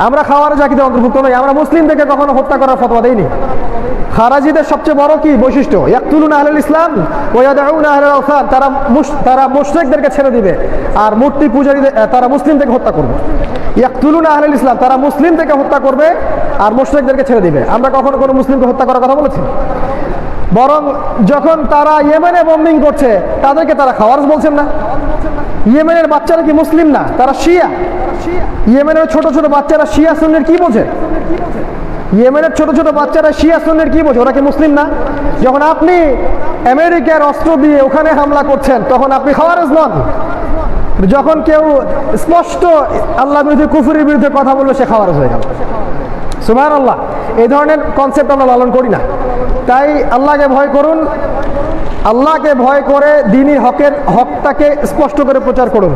আমরা খাওয়ার জাকিতে অন্তর্ভুক্ত নই, আমরা মুসলিমদেরকে কখনো হত্যা করার ফতোয়া দেইনি। খারাজিদের সবচেয়ে বড় কি বৈশিষ্ট্য? ইয়াকতুলুনা আহলাল ইসলাম ওয়া ইয়াদউনা আহলাল আওসান, তারা মুশরিকদেরকে ছেড়ে দিবে আর মূর্তি পূজারীদের তারা মুসলিমদেরকে হত্যা করবে। ইয়াকতুলুনা আহলাল ইসলাম, তারা মুসলিমদেরকে হত্যা করবে আর মুশরিকদেরকে ছেড়ে দিবে। আমরা কখনো কোনো মুসলিমকে হত্যা করার কথা বলেছি? বরং যখন তারা ইয়েমেনে বম্বিং করছে তাদেরকে তারা খাওয়ারজ বলছেন না? ইয়েমেনের বাচ্চারা কি মুসলিম না? তারা শিয়া। ইয়েমেনের ছোট ছোট বাচ্চারা শিয়া সুন্নির কি বোঝে? ইয়েমেনের ছোট ছোট বাচ্চারা শিয়া সুন্নির কি বোঝে? ওরা কি মুসলিম না? যখন আপনি আমেরিকার অস্ত্র দিয়ে ওখানে হামলা করছেন তখন আপনি খাওয়ারজ নন। যখন কেউ স্পষ্ট আল্লাহ বিরুদ্ধে কুফরির বিরুদ্ধে কথা বলবে সে খাওয়ারজ হয়ে গেল। সুবহানাল্লাহ। এই ধরনের কনসেপ্ট আমরা লালন করি না। তাই আল্লাহকে ভয় করুন, আল্লাহকে ভয় করে দ্বীনি হকটাকে স্পষ্ট করে প্রচার করুন।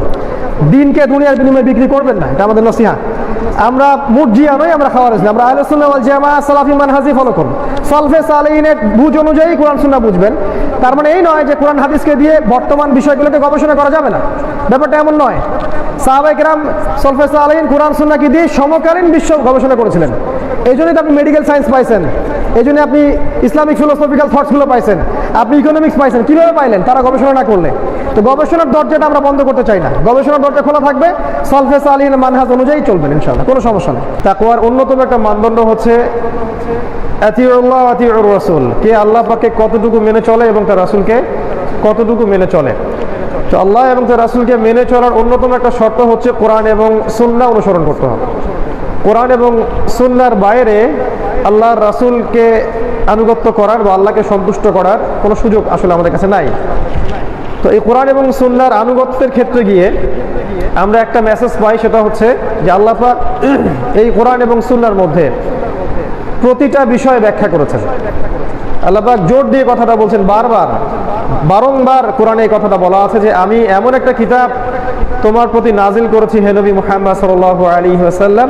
দিনকে দুনিয়ার বিনিময়ে বিক্রি করবেন না, এটা আমাদের নসিহত। আমরা মুরজিয়া নই, আমরা খাওয়ারিজ না, আমরা আহলে সুন্নাহ ওয়াল জামাআহ সালাফি মানহাজি ফলো করুন। সালফে সালেহিনের বুঝ অনুযায়ী কোরআন সুন্নাহ বুঝবেন। তার মানে এই নয় যে কোরআন হাদিসকে দিয়ে বর্তমান বিষয়গুলোকে গবেষণা করা যাবে না, ব্যাপারটা এমন নয়। সাহাবায়ে কেরাম সালফে সালেহিন কোরআন সুন্নাহকে দিয়ে সমকালীন বিশ্ব গবেষণা করেছিলেন। এই জন্যই তো আপনি মেডিকেল সায়েন্স পাইছেন, এই জন্য আপনি ইসলামিক ফিলোসফিক্যাল থটসগুলো পাইছেন, আপনি ইকোনমিক্স পাইছেন। কিভাবে পাইলেন? তারা গবেষণা না করলে। তো গবেষণার দরজাটা আমরা বন্ধ করতে চাই না, গবেষণার দরজা খোলা থাকবে, সালফে সালেহিনের মানহাজ অনুযায়ী চলবেন ইনশাআল্লাহ, কোনো সমস্যা নেই। তাকওয়ার অন্যতম একটা মানদণ্ড হচ্ছে আতিউল্লাহ ওয়া আতিউর রাসূল, কে আল্লাহ পাককে কতটুকু মেনে চলে এবং তার রাসূলকে কতটুকু মেনে চলে। তো আল্লাহ এবং তার রাসূলকে মেনে চলার অন্যতম একটা শর্ত হচ্ছে কোরআন এবং সুন্নাহ অনুসরণ করতে হবে। কোরআন এবং সুন্নাহর বাইরে আল্লাহর রাসূলকে আনুগত্য করার বা আল্লাহকে সন্তুষ্ট করার কোনো সুযোগ আসলে আমাদের কাছে নাই। তো এই কোরআন এবং সুন্নাহর আনুগত্যের ক্ষেত্রে গিয়ে আমরা একটা মেসেজ পাই, সেটা হচ্ছে যে আল্লাহ পাক এই কোরআন এবং সুন্নাহর মধ্যে প্রতিটা বিষয় ব্যাখ্যা করেছেন। আল্লাহ পাক জোর দিয়ে কথাটা বলছেন, বারংবার কোরআনে এই কথাটা বলা আছে যে আমি এমন একটা কিতাব তোমার প্রতি নাজিল করেছি হে নবী মুহাম্মদ সাল্লাল্লাহু আলাইহি ওয়াসাল্লাম,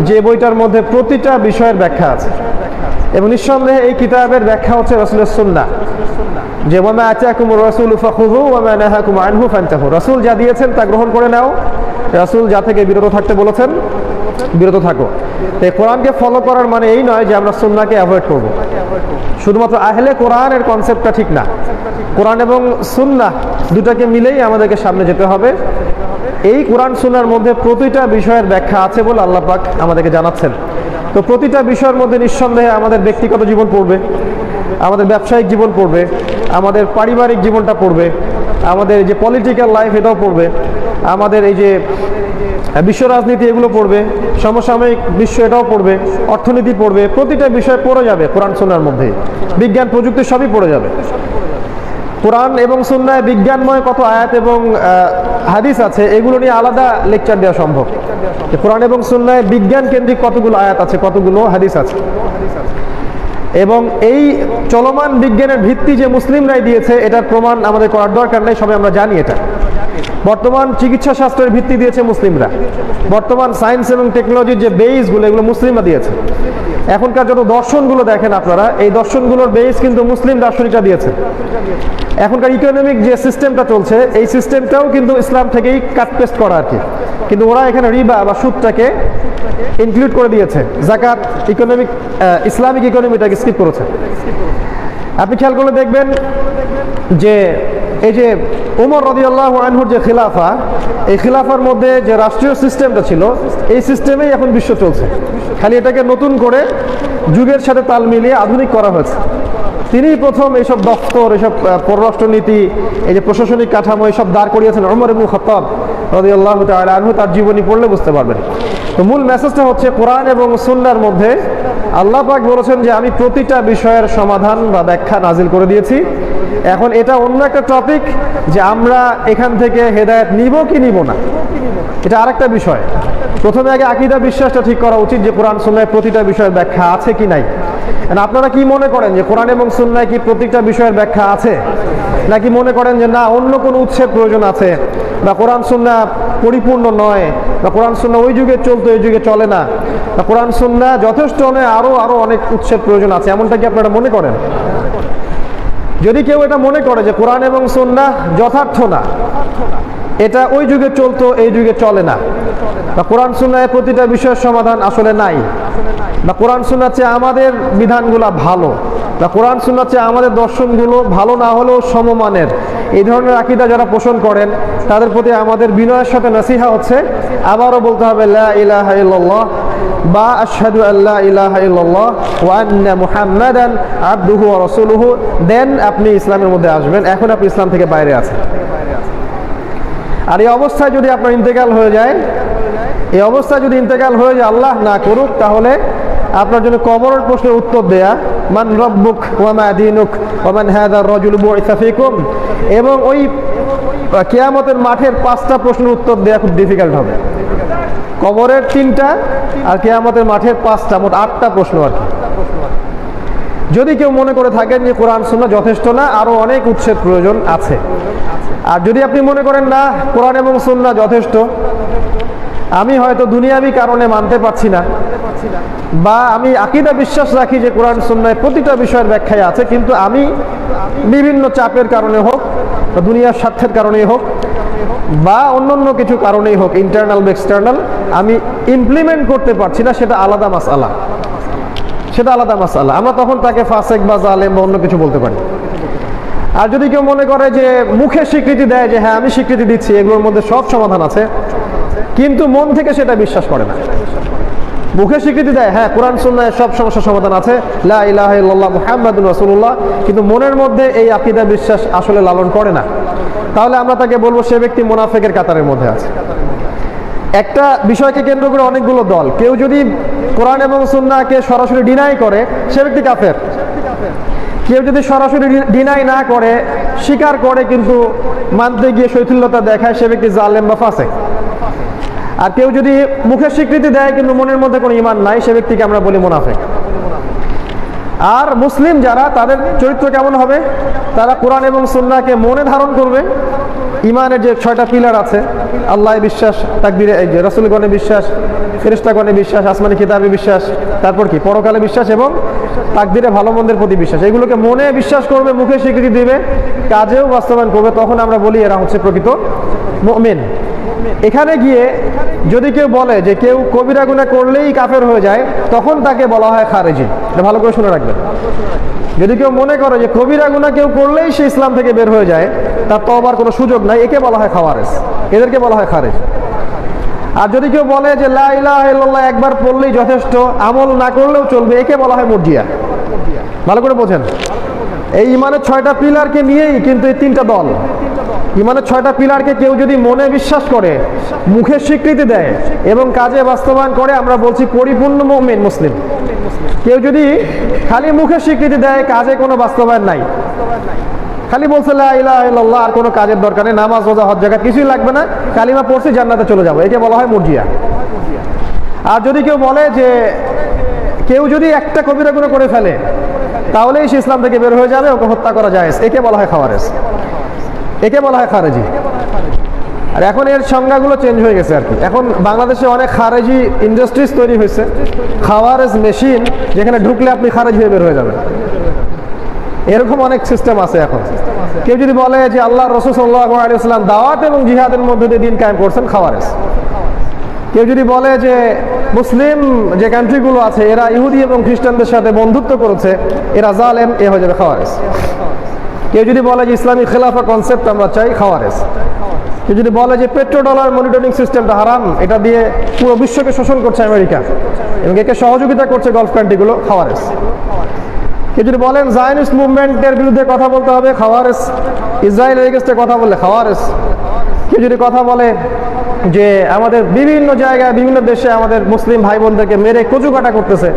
যে বইটার মধ্যে প্রতিটা বিষয়ের ব্যাখ্যা আছে। এবং নিঃসন্দেহে এই কিতাবের ব্যাখ্যা হচ্ছে রাসূলের সুন্নাহ, যে ওয়ামা আতাকুমুর রাসূলু ফাখুযু ওয়ামা নাহাকুম আনহু ফান্তাহু, রাসূল যা দিয়েছেন তা গ্রহণ করে নাও, রাসূল যা থেকে বিরত থাকতে বলেছেন বিরত থাকো। এই কোরআনকে ফলো করার মানে এই নয় যে আমরা সুন্নাহকে অ্যাভয়েড করব। শুধুমাত্র আহলে কোরআনের কনসেপ্টটা ঠিক না, কোরআন এবং সুন্নাহ দুটাকে মিলেই আমাদেরকে সামনে যেতে হবে। এই কোরআন সুন্নাহর মধ্যে প্রতিটা বিষয়ের ব্যাখ্যা আছে বলে আল্লাহ পাক আমাদেরকে জানাচ্ছেন। তো প্রতিটা বিষয়ের মধ্যে নিঃসন্দেহে আমাদের ব্যক্তিগত জীবন পড়বে, আমাদের ব্যবসায়িক জীবন পড়বে, আমাদের পারিবারিক জীবনটা পড়বে, আমাদের যে পলিটিক্যাল লাইফ এটাও পড়বে, আমাদের এই যে বিশ্ব রাজনীতি এগুলো পড়বে, সমসাময়িক বিশ্ব এটাও পড়বে, অর্থনীতি পড়বে, প্রতিটা বিষয় পড়ে যাবে কোরআন সুন্নাহর মধ্যে। বিজ্ঞান প্রযুক্তি সবই পড়ে যাবে। কোরআন এবং সুন্নাহ বিজ্ঞানময় কত আয়াত এবং হাদিস আছে, এগুলো নিয়ে আলাদা লেকচার দেওয়া সম্ভব। কোরআন এবং সুন্নাহ বিজ্ঞান কেন্দ্রিক কতগুলো আয়াত আছে, কতগুলো হাদিস আছে, এবং এই চলমান বিজ্ঞানের ভিত্তি যে মুসলিমরাই দিয়েছে এটার প্রমাণ আমাদের করার দরকার নেই, সবাই আমরা জানি এটা। বর্তমান চিকিৎসা শাস্ত্রের ভিত্তি দিয়েছে মুসলিমরা, বর্তমান সায়েন্স এবং টেকনোলজির যে বেসগুলো এগুলো মুসলিমরা দিয়েছে। এখনকার যত দর্শনগুলো দেখেন আপনারা, এই দর্শনগুলোর বেস কিন্তু মুসলিম দার্শনিকরা দিয়েছে। এখনকার ইকোনমিক যে সিস্টেমটা চলছে এই সিস্টেমটাও কিন্তু ইসলাম থেকেই কাট পেস্ট করা আর কি, কিন্তু ওরা এখানে রিবা বা সুদটাকে ইনক্লুড করে দিয়েছে, যাকাত ইসলামিক ইকোনমিটাকে স্কিপ করেছে। আপনি খেয়াল করলে দেখবেন যে এই যে ওমর রাদিয়াল্লাহু আনহুর যে খিলাফা, এই খিলাফার মধ্যে যে রাষ্ট্রীয় সিস্টেমটা ছিল এই সিস্টেমেই এখন বিশ্ব চলছে, খালি এটাকে নতুন করে যুগের সাথে তাল মিলিয়ে আধুনিক করা হয়েছে। তিনিই প্রথম এইসব দফতর, এইসব পররাষ্ট্রনীতি, এই যে প্রশাসনিক কাঠামো এইসব দাঁড় করিয়েছেন ওমর ইবনে খাত্তাব রাদিয়াল্লাহু তাআলা আনহু। তার জীবনী পড়লে বুঝতে পারবেন। তো মূল মেসেজটা হচ্ছে কোরআন এবং সুন্নাহর মধ্যে আল্লাহ পাক বলেছেন যে আমি প্রতিটা বিষয়ের সমাধান বা ব্যাখ্যা নাজিল করে দিয়েছি। এখন এটা অন্য একটা টপিক যে আমরা এখান থেকে হেদায়েত নিব কি নিব না, এটা আরেকটা বিষয়। প্রথমে আগে আকীদা বিশ্বাসটা ঠিক করা উচিত যে কোরআন সুন্নাহয় প্রতিটা বিষয়ের ব্যাখ্যা আছে কি নাই। আপনারা কি মনে করেন যে কোরআন এবং সুন্নাহয় কি প্রত্যেকটা বিষয়ের ব্যাখ্যা আছে, নাকি মনে করেন যে না অন্য কোনো উৎসের প্রয়োজন আছে, বা কোরআন সুন্নাহ পরিপূর্ণ নয়, বা কোরআন সুন্নাহ ওই যুগে চলতো এই যুগে চলে না, বা কোরআন সুন্নাহ যথেষ্ট নয়, আরো অনেক উৎসের প্রয়োজন আছে, এমনটা কি আপনারা মনে করেন? যদি কেউ এটা মনে করে যে কোরআন এবং সুন্নাহ যথার্থ না, এটা ওই যুগে চলতো এই যুগে চলে না, বা কোরআন সুন্নাহের প্রতিটা বিষয়ের সমাধান আসলে নাই, বা কোরআন সুন্নাহ চেয়ে আমাদের বিধানগুলো ভালো, বা কোরআন সুন্নাহ চেয়ে আমাদের দর্শনগুলো ভালো না হলেও সমমানের, এই ধরনের আকীদা যারা পোষণ করেন তাদের প্রতি আমাদের বিনয়ের সাথে নসিহা হচ্ছে আবারও বলতে হবে লা ইলাহা ইল্লাল্লাহ বা আশহাদু আল্লা ইলাহা ইল্লাল্লাহ ওয়া আন্না মুহাম্মাদান আবদুহু ওয়া রাসূলুহু, দেন আপনি ইসলামের মধ্যে আসবেন। এখন আপনি ইসলাম থেকে বাইরে আছেন। আর এই অবস্থায় যদি আপনার ইন্তেকাল হয়ে যায়, এই অবস্থায় যদি ইন্তেকাল হয়ে যায়, আল্লাহ না করুক, তাহলে আপনার জন্য কবরের প্রশ্নের উত্তর দেয়া মান রব্বুক ওয়া মা দীনুক ওয়া মান হাযা আর-রাজুলু বুইসা ফীকুম, এবং ওই কিয়ামতের মাঠের 5টা প্রশ্নের উত্তর দেয়া খুব ডিফিকাল্ট হবে। কবরের 3টা আর কিয়ামতের মাঠের 5টা, মোট 8টা প্রশ্ন আর কি। যদি কেউ মনে করে থাকেন যে কোরআন সুন্নাহ যথেষ্ট না, আরো অনেক উৎসের প্রয়োজন আছে, আর যদি আপনি মনে করেন না কোরআন এবং সুন্নাহ যথেষ্ট, আমি হয়তো দুনিয়াবি কারণে মানতে পারছি না, বা আমি আকীদা বিশ্বাস রাখি যে কোরআন সুন্নাহ প্রতিটা বিষয়ের ব্যাখ্যায় আছে, কিন্তু আমি বিভিন্ন চাপের কারণে হোক বা দুনিয়ার স্বার্থের কারণেই হোক বা অন্যান্য কিছু কারণেই হোক, ইন্টারনাল বা এক্সটার্নাল, আমি ইমপ্লিমেন্ট করতে পারছি না, সেটা আলাদা মাসআলা, সেটা আলাদা মাসআলা। আমরা তখন তাকে ফাসেক বা জালেম বা অন্য কিছু বলতে পারি। আর যদি কেউ মনে করে যে মুখে স্বীকৃতি দেয় যে হ্যাঁ আমি স্বীকৃতি দিচ্ছি, এগুলোর মধ্যে সব সমাধান আছে, কিন্তু মন থেকে সেটা বিশ্বাস করে না, মুখে স্বীকৃতি দেয় হ্যাঁ কোরআন সুন্নাহের সব সমস্যার সমাধান আছে, লা ইলাহা ইল্লাল্লাহ মুহাম্মাদুর রাসূলুল্লাহ, কিন্তু মনের মধ্যে এই আকীদা বিশ্বাস আসলে লালন করে না, তাহলে আমরা তাকে বলবো সে ব্যক্তি মুনাফিকের কাতারের মধ্যে আছে। একটা বিষয়কে কেন্দ্র করে অনেকগুলো দল, কেউ যদি কোরআন এবং সুন্নাহকে সরাসরি ডিনাই করে সে ব্যক্তি কাফের, কেউ যদি সরাসরি ডিনাই না করে, স্বীকার করে কিন্তু মানতে গিয়ে শৈথিল্যতা দেখায়, সে ব্যক্তি জালেম বা ফাসেক। আর কেউ যদি মুখে স্বীকৃতি দেয় কিন্তু মনের মধ্যে কোনো ঈমান নাই, সে ব্যক্তিকে আমরা বলি মুনাফিক। আর মুসলিম যারা, তাদের চরিত্র কেমন হবে? তারা কোরআন এবং সুন্নাহকে মনে ধারণ করবে, ঈমানের যে 6টা পিলার আছে, আল্লাহ বিশ্বাস, তাকদীরে রাসূলগণে বিশ্বাস, ফেরেশতাগণে বিশ্বাস, আসমানি কিতাবে বিশ্বাস, তারপর কি পরকালে বিশ্বাস এবং তাকদীরে ভালো মন্দের প্রতি বিশ্বাস, এগুলোকে মনে বিশ্বাস করবে, মুখে স্বীকৃতি দিবে, কাজেও বাস্তবায়ন করবে, তখন আমরা বলি এরা হচ্ছে প্রকৃত মুমিন। এখানে গিয়ে যদি কেউ বলে যে কেউ কবিরা গুনাহ করলেই কাফের হয়ে যায়, তখন তাকে বলা হয় খারেজি। এটা ভালো করে শুনে রাখবেন। যদি কেউ মনে করে যে কবিরা গুনাহ কেউ করলেই সে ইসলাম থেকে বের হয়ে যায়, তার তওবার কোনো সুযোগ নাই, একে বলা হয় খাওয়ারেজ, এদেরকে বলা হয় খারেজ। আর যদি কেউ বলে যে লা ইলাহা ইল্লাল্লাহ একবার পড়লেই যথেষ্ট, আমল না করলেও চলবে, একে বলা হয় মুরজিয়া। ভালো করে বোঝেন, এই ঈমানের 6টা পিলারকে নিয়েই কিন্তু এই 3টা দল। ঈমানের 6টা পিলারকে কেউ যদি মনে বিশ্বাস করে, মুখে স্বীকৃতি দেয় এবং কাজে বাস্তবায়ন করে, আমরা বলছি পরিপূর্ণ মুমিন মুসলিম। কেউ যদি খালি মুখে স্বীকৃতি দেয়, কাজে কোনো বাস্তবায়ন নাই, খালি বলছে লা ইলাহা ইল্লাল্লাহ, আর কোনো কাজের দরকার নেই, নামাজ রোজা হজ যাকাত কিছুই লাগবে না, কালিমা পড়ছি জান্নাতে চলে যাবো, একে বলা হয় মুরজিয়া। আর যদি কেউ বলে যে কেউ যদি একটা কবিরা গুনাহ করে ফেলে তাহলেই সে ইসলাম থেকে বের হয়ে যাবে, ওকে হত্যা করা যায়, একে বলা হয় খাওয়ারেজ, একে বলা হয় খারেজি। আর এখন এর সংজ্ঞাগুলো চেঞ্জ হয়ে গেছে আর কি। এখন বাংলাদেশে অনেক খারেজি ইন্ডাস্ট্রিজ তৈরি হয়েছে, খাওয়ারেজ মেশিন, যেখানে ঢুকলে আপনি খারেজ হয়ে বের হয়ে যাবেন, এরকম অনেক সিস্টেম আছে এখন। কেউ যদি বলে যে আল্লাহ রাসূল সাল্লাল্লাহু আলাইহি ওয়াসাল্লাম দাওয়াত এবং জিহাদের মধ্যে দিয়ে দিন কায়েম করছেন, খাওয়ারেজ। কেউ যদি বলে যে মুসলিম যে কান্ট্রিগুলো আছে এরা ইহুদি এবং খ্রিস্টানদের সাথে বন্ধুত্ব করেছে, এরা জালেম, এ হয়ে যাবে খাওয়ারেজ। কেউ যদি বলে যে ইসলামী খেলাফা কনসেপ্ট আমরা চাই, খাওয়ারেজ। কেউ যদি বলে যে পেট্রো ডলার মনিটরিং সিস্টেমটা হারাম, এটা দিয়ে পুরো বিশ্বকে শোষণ করছে আমেরিকা এবং একে সহযোগিতা করছে গলফ কান্ট্রিগুলো, খাওয়ারেজ। কেউ যদি বলেন জায়নিস্ট মুভমেন্টের বিরুদ্ধে কথা বলতে হবে, খাওয়ারেজ। ইসরায়েলের এগেইনস্টে কথা বললে খাওয়ারেজ। কেউ যদি কথা বলে যে আমাদের বিভিন্ন জায়গায় বিভিন্ন দেশে আমাদের মুসলিম ভাই বোনদেরকে মেরে কচুকাটা করতেছে,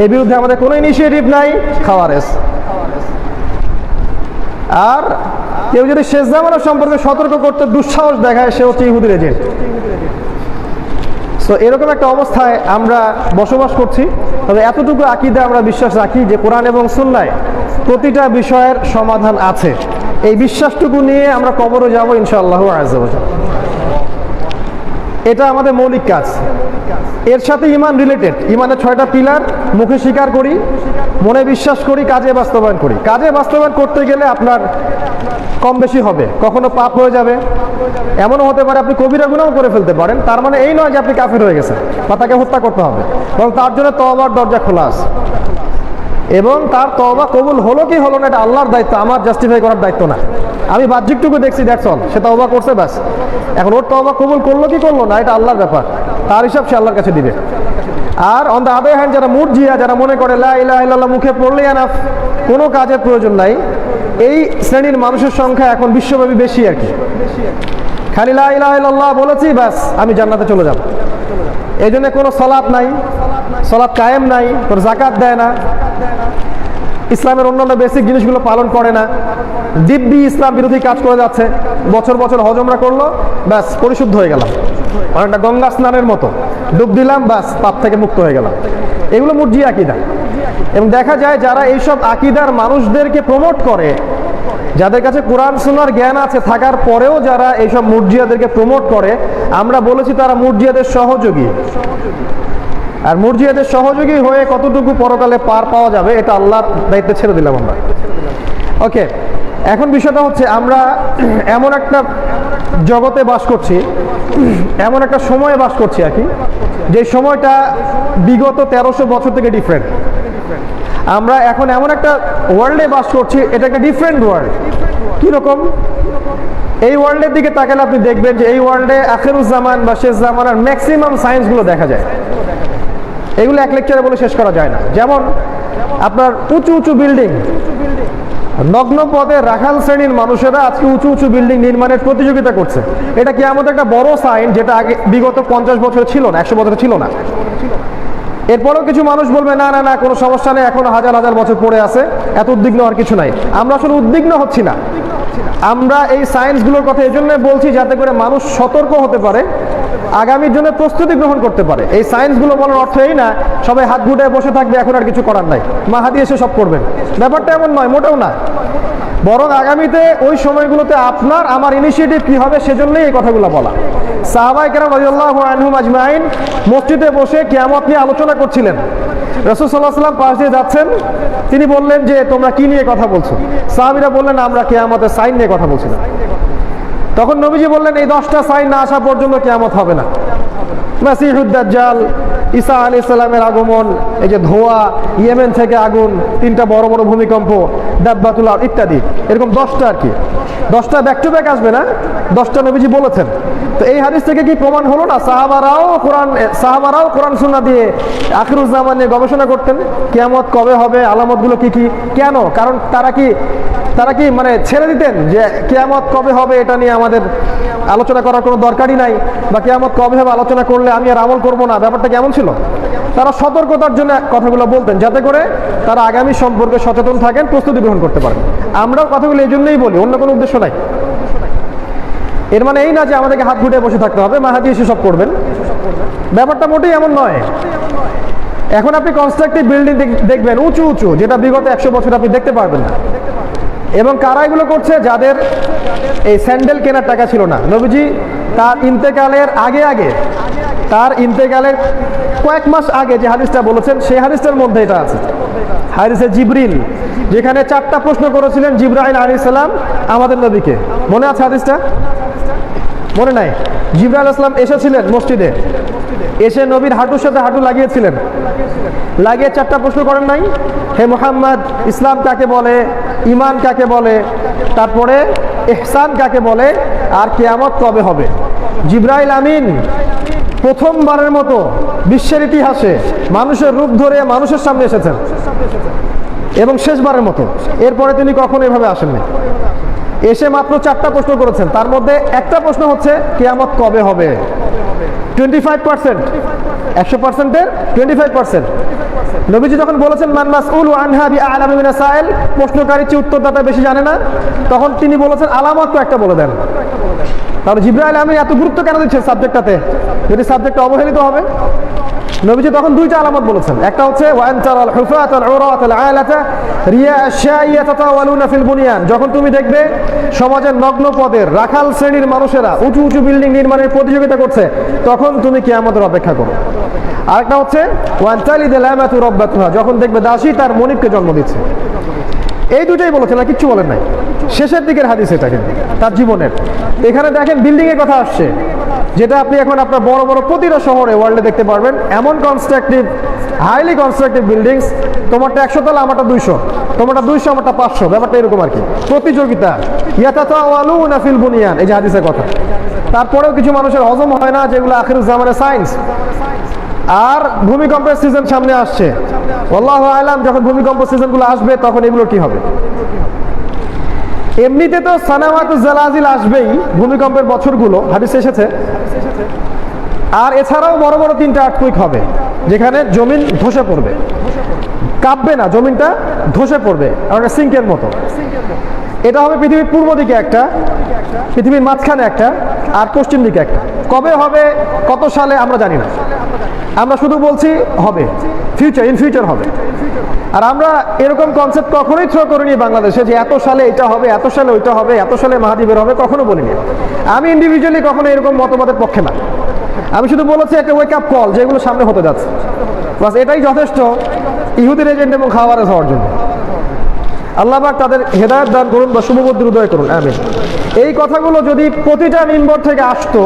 এর বিরুদ্ধে আমাদের কোনো ইনিশিয়েটিভ নাই, খাওয়ারেজ। আর কেউ যদি শেষ জামানা সম্পর্কে সতর্ক করতে দুঃসাহস দেখায়, সে হচ্ছে ইহুদির এজেন্ট। তো এরকম একটা অবস্থায় আমরা বসবাস করছি। তবে এতটুকু আকীদা আমরা বিশ্বাস রাখি যে কোরআন এবং সুন্নাহয় প্রতিটা বিষয়ের সমাধান আছে। এই বিশ্বাসটুকু নিয়ে আমরা কবরে যাব ইনশাআল্লাহু আযজা ওয়া জাল্লা। এটা আমাদের মৌলিক কাজ। এর সাথে ইমান রিলেটেড। ইমানের 6টা পিলার, মুখে স্বীকার করি, মনে বিশ্বাস করি, কাজে বাস্তবায়ন করি। কাজে বাস্তবায়ন করতে গেলে আপনার কম বেশি হবে, কখনো পাপ হয়ে যাবে, এমনও হতে পারে আপনি কবিরা গুনাহ করে ফেলতে পারেন। তার মানে এই নয় যে আপনি কাফের হয়ে গেছেন বা তাকে হত্যা করতে হবে, বরং তার জন্য তওবার দরজা খোলা আছে এবং তার তওবা কবুল হলো কি হলো না এটা আল্লাহর দায়িত্ব, আমার জাস্টিফাই করার দায়িত্ব না। আমি বাহ্যিকটুকু দেখছি, দ্যাটস অল। সে তওবা করছে ব্যাস। এখন ওর তওবা কবুল করলো কি করলো না এটা আল্লাহর ব্যাপার, তার হিসাব সে আল্লাহর কাছে দিবে। আর অন দ্য আদার হ্যান্ড যারা মুরজিয়া, যারা মনে করে লা ইলাহা ইল্লাল্লাহ মুখে পড়লেই এনাফ, কোনো কাজের প্রয়োজন নাই, এই শ্রেণীর মানুষের সংখ্যা এখন বিশ্বব্যাপী বেশি আর কি। খালি লা ইলাহা ইল্লাল্লাহ বলেছি ব্যাস আমি জান্নাতে চলে যাব, এই জন্য কোনো সালাত নাই, সালাত কায়েম নাই, কোনো যাকাত দেয় না, ইসলামের অন্যান্য বেসিক জিনিসগুলো পালন করে না, দিব্যি ইসলাম বিরোধী কাজ করে যাচ্ছে, বছর বছর হজ উমরা করলো ব্যাস পরিশুদ্ধ হয়ে গেলাম, অনেকটা গঙ্গা স্নানের মতো ডুব দিলাম ব্যাস পাপ থেকে মুক্ত হয়ে গেলাম। এগুলো মুরজি আকীদা। এবং দেখা যায় যারা এইসব আকীদার মানুষদেরকে প্রমোট করে, যাদের কাছে কোরআন সুন্নাহর জ্ঞান আছে থাকার পরেও যারা এইসব মুরজিয়াদেরকে প্রমোট করে, আমরা বলেছি তারা মুরজিয়াদের সহযোগী। আর মুরজিয়াদের সহযোগী হয়ে কতটুকু পরকালে পার পাওয়া যাবে এটা আল্লাহর দায়িত্বে ছেড়ে দিলাম আমরা। ওকে, এখন বিষয়টা হচ্ছে আমরা এমন একটা জগতে বাস করছি, এমন একটা সময়ে বাস করছি আর কি, যে সময়টা বিগত 1300 বছর থেকে ডিফারেন্ট। আমরা এখন এমন একটা ওয়ার্ল্ডে বাস করছি, এটা একটা ডিফারেন্ট ওয়ার্ল্ড। কীরকম? এই ওয়ার্ল্ডের দিকে তাকালে আপনি দেখবেন যে এই ওয়ার্ল্ডে আখিরুজ্জামান বা শেষ জামানার ম্যাক্সিমাম সায়েন্সগুলো দেখা যায়। এগুলো এক লেকচারে বলে শেষ করা যায় না। যেমন আপনার উঁচু উঁচু বিল্ডিং, নগ্ন পদে রাখাল শ্রেণীর মানুষেরা আজকে উঁচু উঁচু বিল্ডিং নির্মাণের প্রতিযোগিতা করছে। এটা কি আমাদের একটা বড় সাইন, যেটা আগে বিগত 50 বছর ছিল না, 100 বছর ছিল না। এরপরেও কিছু মানুষ বলবে না না না কোনো সমস্যা নেই, এখনো হাজার হাজার বছর পড়ে আছে, এত উদ্বিগ্ন হওয়ার কিছু নাই। আমরা আসলে উদ্বিগ্ন হচ্ছি না, আমরা এই সায়েন্সগুলোর কথা এই জন্য বলছি যাতে করে মানুষ সতর্ক হতে পারে, আগামীর জন্য প্রস্তুতি গ্রহণ করতে পারে। এই সায়েন্সগুলো বলার অর্থ এই না সবাই হাত গুটায় বসে থাকবে, এখন আর কিছু করার নাই, মাহাদি এসে সব করবেন, ব্যাপারটা এমন নয়, মোটেও না। বরং আগামীতে ওই সময়গুলোতে আপনার আমার ইনিশিয়েটিভ কি হবে সেজন্যই এই কথাগুলো বলা। সাহাবায়ে কেরাম রাদিয়াল্লাহু আনহুম আজমাইন মসজিদে বসে কিয়ামত নিয়ে আলোচনা করছিলেন। রাসূল সাল্লাল্লাহু আলাইহি ওয়াসাল্লাম পাশ দিয়ে যাচ্ছেন, তিনি বললেন যে তোমরা কি নিয়ে কথা বলছো? সাহাবীরা বললেন আমরা কিয়ামতের সাইন নিয়ে কথা বলছিলাম। তখন নবীজি বললেন এই 10টা সাইন না আসা পর্যন্ত কিয়ামত হবে না। মাসিহুদ দাজ্জাল, ঈসা আলাইহিস সালামের আগমন, এই যে ধোঁয়া, ইয়েমেন থেকে আগুন, 3টা বড় বড় ভূমিকম্প, দাব্বাতুল আরদ ইত্যাদি, এরকম 10টা আর কি। 10টা ব্যাক টু ব্যাক আসবে না, 10টা নবীজি বলেছেন। তো এই হাদিস থেকে কি প্রমাণ হলো না সাহাবারাও কোরআন সুন্নাহ দিয়ে আখিরুজ্জামান নিয়ে গবেষণা করতেন, কিয়ামত কবে হবে, আলামতগুলো কি কি? কেন? কারণ তারা কি মানে ছেড়ে দিতেন যে কিয়ামত কবে হবে এটা নিয়ে আমাদের আলোচনা করার কোনো দরকারই নাই, বা কিয়ামত কবে হবে আলোচনা করলে আমি আর আমল করবো না, ব্যাপারটা কেমন ছিল? তারা সতর্কতার জন্য কথাগুলো বলতেন যাতে করে তারা আগামী সম্পর্কে সচেতন থাকেন, প্রস্তুতি গ্রহণ করতে পারেন। আমরাও কথাগুলো এই জন্যই বলি, অন্য কোনো উদ্দেশ্য নাই। এর মানে এই না যে আমাদেরকে হাত ঘুটে বসে থাকতে হবে, মাহাদি এসে সব করবেন, ব্যাপারটা মোটেই এমন নয়। এখন আপনি কনস্ট্রাকটিভ বিল্ডিং দেখবেন উঁচু উঁচু, যেটা বিগত 100 বছর আপনি দেখতে পারবেন না। এবং কারা এগুলো করছে? যাদের এই স্যান্ডেল কেনার টাকা ছিল না। নবীজি তার ইন্তেকালের আগে তার ইন্তেকালের কয়েক মাস আগে যে হাদিসটা বলেছেন সেই হাদিসটার মধ্যে এটা আছে, হাদিসে জিবরিল, যেখানে 4টা প্রশ্ন করেছিলেন জিবরাইল আলাইহিস সালাম আমাদের নবীকে। মনে আছে হাদিসটা? মনে নাই? জিবরাইল আলাইহিস সালাম এসেছিলেন মসজিদে, এসে নবীর হাঁটুর সাথে হাঁটু লাগিয়েছিলেন, লাগিয়ে 4টা প্রশ্ন করেন নাই? হে মুহাম্মদ, ইসলাম কাকে বলে, ঈমান কাকে বলে, তারপরে ইহসান কাকে বলে, আর কিয়ামত কবে হবে? জিবরাইল আমিন প্রথমবারের মতো বিশ্বের ইতিহাসে মানুষের রূপ ধরে মানুষের সামনে এসেছেন, এবং শেষবারের মতো। এরপরে তিনি কখনো এভাবে আসেননি। এসে মাত্র 4টা প্রশ্ন করেছেন, তার মধ্যে একটা প্রশ্ন হচ্ছে কিয়ামত কবে হবে। 25%, 100%-এর 25%। নবীজি যখন বলেছেন মান মাসউলু আনহা বিআ'লামু মিনাস সাইল, প্রশ্নকারী চেয়ে উত্তরদাতা বেশি জানে না, তখন তিনি বলেছেন আলামত তো একটা বলে দেন। তাহলে জিবরাইল আমিন এত গুরুত্ব কেন দিচ্ছেন সাবজেক্টটাতে, যদি সাবজেক্টটা অবহেলিত হবে? নবীজি তখন দুইটা আলামত বলেছেন, একটা হচ্ছে ওয়ান্তারাল হুফাতাল উরাতাল আলাতা রিয়া আশাইয়া তাতাওয়ালুনা ফিল বুনিয়ান, যখন তুমি দেখবে সমাজের নগ্ন পদের রাখাল শ্রেণীর মানুষেরা উঁচু উঁচু বিল্ডিং নির্মাণের প্রতিযোগিতা করছে, তখন তুমি কিয়ামতের অপেক্ষা করো। আরেকটা হচ্ছে ওয়ান্তালিদুল আমাতু রাব্বাতুহা, যখন দেখবে দাসী তার মনিবকে জন্ম দিচ্ছে। এই দুটাই বলেছেন, আর কিচ্ছু বলেন নাই। শেষের দিকের হাদিস এটা কিন্তু তার জীবনের। এখানে দেখেন বিল্ডিং এর কথা আসছে, যেটা আপনি এখন আপনার বড় বড় প্রতিটা শহরে ওয়ার্ল্ডে দেখতে পারবেন। এমন কনস্ট্রাকটিভ, হাইলি কনস্ট্রাকটিভ বিল্ডিংস, তোমারটা 100 তলা, আমারটা 200, তোমারটা 200, আমারটা 500, ব্যাপারটা এরকম আর কি, প্রতিযোগিতা। ইয়াতাতাওয়ালুনা ফিল বুনিয়ান, এই যে হাদিসের কথা। তারপরেও কিছু মানুষের হজম হয় না, যেগুলো আখিরুজ জামানের সায়েন্স। আর ভূমিকম্পের সিজন সামনে আসছে, আল্লাহু আ'লাম যখন ভূমিকম্প সিজনগুলো আসবে তখন এগুলো কি হবে। এমনিতে তো সানাওয়াতুজ জালাজিল আসবেই, ভূমিকম্পের বছরগুলো হাদিসে এসেছে। আর এছাড়াও বড় বড় 3টা আর্থকুইক হবে, যেখানে জমিন ধসে পড়বে, কাঁপবে না, জমিনটা ধসে পড়বে, আর সিঙ্কের মতো। এটা হবে পৃথিবীর পূর্ব দিকে একটা, পৃথিবীর মাঝখানে একটা, আর পশ্চিম দিকে একটা। কবে হবে, কত সালে আমরা জানি না, আমরা শুধু বলছি হবে, ইন ফিউচার হবে। আর আমরা এরকম কনসেপ্ট কখনোই থ্রো করিনি বাংলাদেশে, যে এত সালে এটা হবে, এত সালে ওইটা হবে, এত সালে মাহাদি বের হবে, কখনো বলিনি। আমি ইন্ডিভিজুয়ালি কখনো এরকম মতবাদের পক্ষে না। আমি শুধু বলেছি একটা ওয়েক আপ কল, যেগুলো সামনে হতে যাচ্ছে, বাস এটাই যথেষ্ট ইহুদির এজেন্ট এবং খাওয়ারে হওয়ার জন্য। আল্লাহ পাক তাদের হেদায়েত দান করুন বা শুভবুদ্ধি হৃদয় করুন, আমিন। এই কথাগুলো যদি প্রতিটা মিম্বর থেকে আসতো,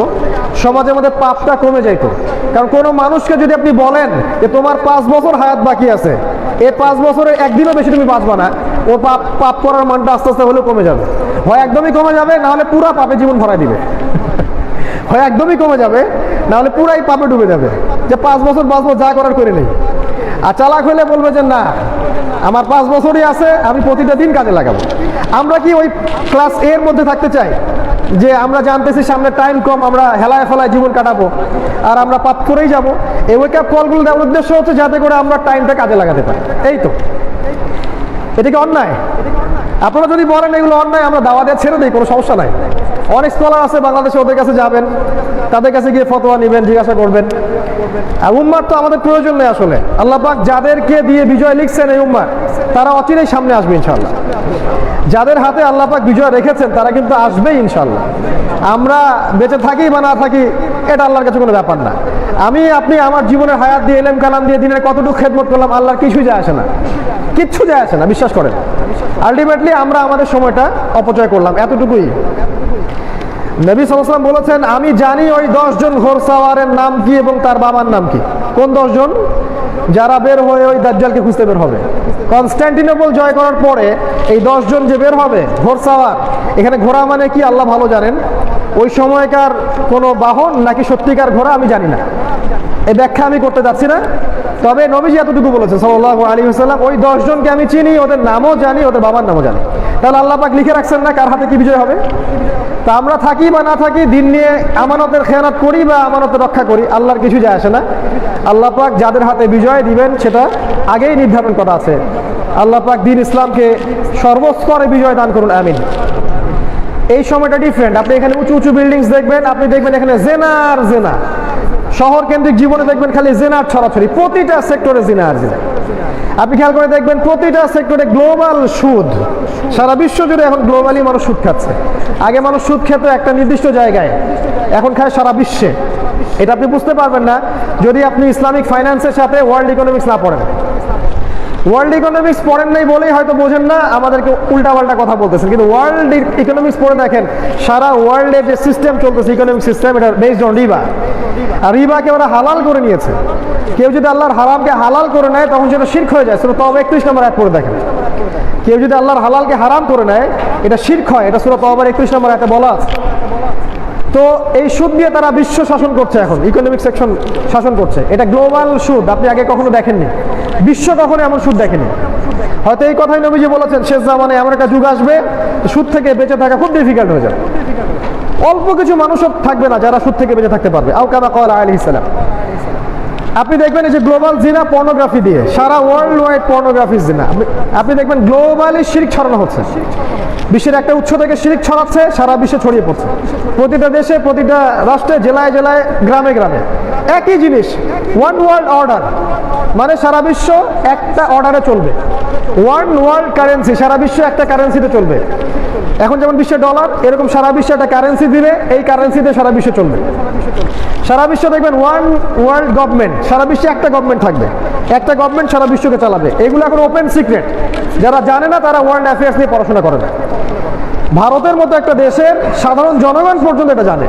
সমাজের মধ্যে পাপটা কমে যাইতো। কারণ কোনো মানুষকে যদি আপনি বলেন যে তোমার 5 বছর হায়াত বাকি আছে, এই 5 বছরের একদিনও বেশি তুমি বাঁচবা না, ও পাপ করার মানটা আস্তে আস্তে হলেও কমে যাবে। হয় একদমই কমে যাবে, না হলে পুরা পাপে জীবন ভরাই দিবে। হয় একদমই কমে যাবে, না হলে পুরাই পাপে ডুবে যাবে, যে 5 বছর বাঁচবো, যা করার করে নেই। আর চালাক হলে বলবে যে না, আমার 5 বছরই আছে, আমি প্রতিটা দিন কাজে লাগাবো। আমরা কি ওই ক্লাস এর মধ্যে থাকতে চাই, যে আমরা জানতেছি সামনে টাইম কম, আমরা হেলায় ফেলায় জীবন কাটাবো, আর আমরা পাপ করেই যাবো? এই ওয়েক আপ কলগুলো দেওয়ার উদ্দেশ্য হচ্ছে যাতে করে আমরা টাইমটা কাজে লাগাতে পারি। এই তো, এটা কি অন্যায়? আপনারা যদি বলেন এগুলো অন্যায়, আমরা দাওয়া দিয়ে ছেড়ে দিই, কোনো সমস্যা নাই। অনেক স্কলার আছে বাংলাদেশে, ওদের কাছে যাবেন, তাদের কাছে গিয়ে ফতোয়া নেবেন, জিজ্ঞাসা করবেন। আর উম্মার তো আমাদের প্রয়োজন নেই আসলে। আল্লাহ পাক যাদেরকে দিয়ে বিজয় লিখছেন এই উম্মার, তারা অচিরেই সামনে আসবে ইনশাআল্লাহ। যাদের হাতে আল্লাহ পাক বিজয় রেখেছেন তারা কিন্তু আসবেই ইনশাআল্লাহ। আমরা বেঁচে থাকি বা না থাকি, এটা আল্লাহর কাছে কোনো ব্যাপার না। আপনি আমার জীবনের হায়াত দিয়ে, ইলম কালাম দিয়ে দিনের কতটুকু খেদমত করলাম, আল্লাহর কিছুই যায় আসে না, কিচ্ছু যায় আসে না, বিশ্বাস করেন। আলটিমেটলি আমরা আমাদের সময়টা অপচয় করলাম, এতটুকুই। নবী সাল্লাল্লাহু আলাইহি ওয়াসাল্লাম বলেছেন, আমি জানি ওই 10 জন ঘোড়সাওয়ারের নাম কি এবং তার বাবার নাম কি। কোন 10 জন? যারা বের হয়ে ওই দাজ্জালকে খুঁজতে বের হবে। কনস্টান্টিনোপল জয় করার পরে এই 10 জন যে বের হবে ঘোড়সাওয়ার, এখানে ঘোড়া মানে কি আল্লাহ ভালো জানেন। ওই সময়কার কোনো বাহন নাকি সত্যিকার ঘোড়া আমি জানি না, এই ব্যাখ্যা আমি করতে যাচ্ছি না। তবে নবীজি এতটুকু বলেছেন সাল্লাল্লাহু আলাইহি ওয়াসাল্লাম, ওই 10 জনকে আমি চিনি, ওদের নামও জানি, ওদের বাবার নামও জানি। তাহলে আল্লাহ পাক লিখে রাখছেন না কার হাতে কি বিজয় হবে। তা আমরা থাকি বা না থাকি, দিন নিয়ে আমানতের খেয়ানত করি বা আমানতের রক্ষা করি, আল্লাহর কিছু যায় আসে না। আল্লাহ পাক যাদের হাতে বিজয় দিবেন সেটা আগেই নির্ধারণ করা আছে। আল্লাহ পাক দ্বীন ইসলামকে সর্বস্তরে বিজয় দান করুন, আমিন। এই সময়টা ডিফারেন্ট। আপনি এখানে উঁচু উঁচু বিল্ডিংস দেখবেন, আপনি দেখবেন এখানে জেনার জেনা, শহর কেন্দ্রিক জীবনে দেখবেন খালি জেনার ছড়াছড়ি, প্রতিটা সেক্টরে জিনা আর জিনা। আপনি খেয়াল করে দেখবেন প্রতিটা সেক্টরে গ্লোবাল সুদ, সারা বিশ্ব জুড়ে এখন গ্লোবালি মানুষ সুদ খাচ্ছে। আগে মানুষ সুদ খেত একটা নির্দিষ্ট জায়গায়, এখন খায় সারা বিশ্বে। এটা আপনি বুঝতে পারবেন না যদি আপনি ইসলামিক ফাইন্যান্সের সাথে ওয়ার্ল্ড ইকোনমিক্স না পড়েন। ওয়ার্ল্ড ইকোনমিক্স পড়েন নাই বলেই হয়তো বোঝেন না, আমাদেরকে উল্টাপাল্টা কথা বলতেছেন। কিন্তু ওয়ার্ল্ড ইকোনমিক্স পড়ে দেখেন, সারা ওয়ার্ল্ডের যে সিস্টেম চলতেছে, ইকোনমিক সিস্টেম, এটা বেসড অন রিবা। আর রিবাকে ওরা হালাল করে নিয়েছে। কেউ যদি আল্লাহর হারামকে হালাল করে নেয় তখন সেটা শিরক হয়ে যায়। সূরা তাওবা 31 নম্বর আয়াত পড়ে দেখেন। কেউ যদি আল্লাহর হালালকে হারাম করে নেয়, এটা শিরক হয়। এটা সূরা তাওবার 31 নম্বর আয়াতে বলা আছে। তো এই সুদ দিয়ে তারা বিশ্ব শাসন করছে, এখন ইকোনমিক সেকশন শাসন করছে। এটা গ্লোবাল সুদ, আপনি আগে কখনো দেখেননি, বিশ্ব কখনো এমন সুদ দেখেনি। হয়তো এই কথাই নবীজি বলেছেন, শেষ জামানায় এমন একটা যুগ আসবে সুদ থেকে বেঁচে থাকা খুব ডিফিকাল্ট হয়ে যাবে। অল্প কিছু মানুষও থাকবে না যারা সুদ থেকে বেঁচে থাকতে পারবে। আও কামা ক্বালা আলাইহিস সালাম। আপনি দেখবেন এই যে গ্লোবাল জিনা, পর্নোগ্রাফি দিয়ে সারা ওয়ার্ল্ড ওয়াইড পর্নোগ্রাফি জিনা, আপনি দেখবেন গ্লোবালি শিরক ছড়ানো হচ্ছে। বিশ্বের একটা উৎস থেকে শিরিক ছড়াচ্ছে, সারা বিশ্বে ছড়িয়ে পড়ছে, প্রতিটা দেশে, প্রতিটা রাষ্ট্রে, জেলায় জেলায়, গ্রামে গ্রামে একই জিনিস। ওয়ান ওয়ার্ল্ড অর্ডার মানে সারা বিশ্ব একটা অর্ডারে চলবে। ওয়ান ওয়ার্ল্ড কারেন্সি, সারা বিশ্ব একটা কারেন্সিতে চলবে। এখন যেমন বিশ্বে ডলার, এরকম সারা বিশ্বে একটা কারেন্সি দিবে, এই কারেন্সিতে সারা বিশ্ব চলবে। সারা বিশ্ব দেখবেন ওয়ান ওয়ার্ল্ড গভর্নমেন্ট, সারা বিশ্বে একটা গভর্নমেন্ট থাকবে, একটা গভর্নমেন্ট সারা বিশ্বকে চালাবে। এগুলো এখন ওপেন সিক্রেট, যারা জানে না তারা ওয়ার্ল্ড অ্যাফেয়ার্স নিয়ে পড়াশোনা করে না। ভারতের মতো একটা দেশের সাধারণ জনগণ পর্যন্ত এটা জানে।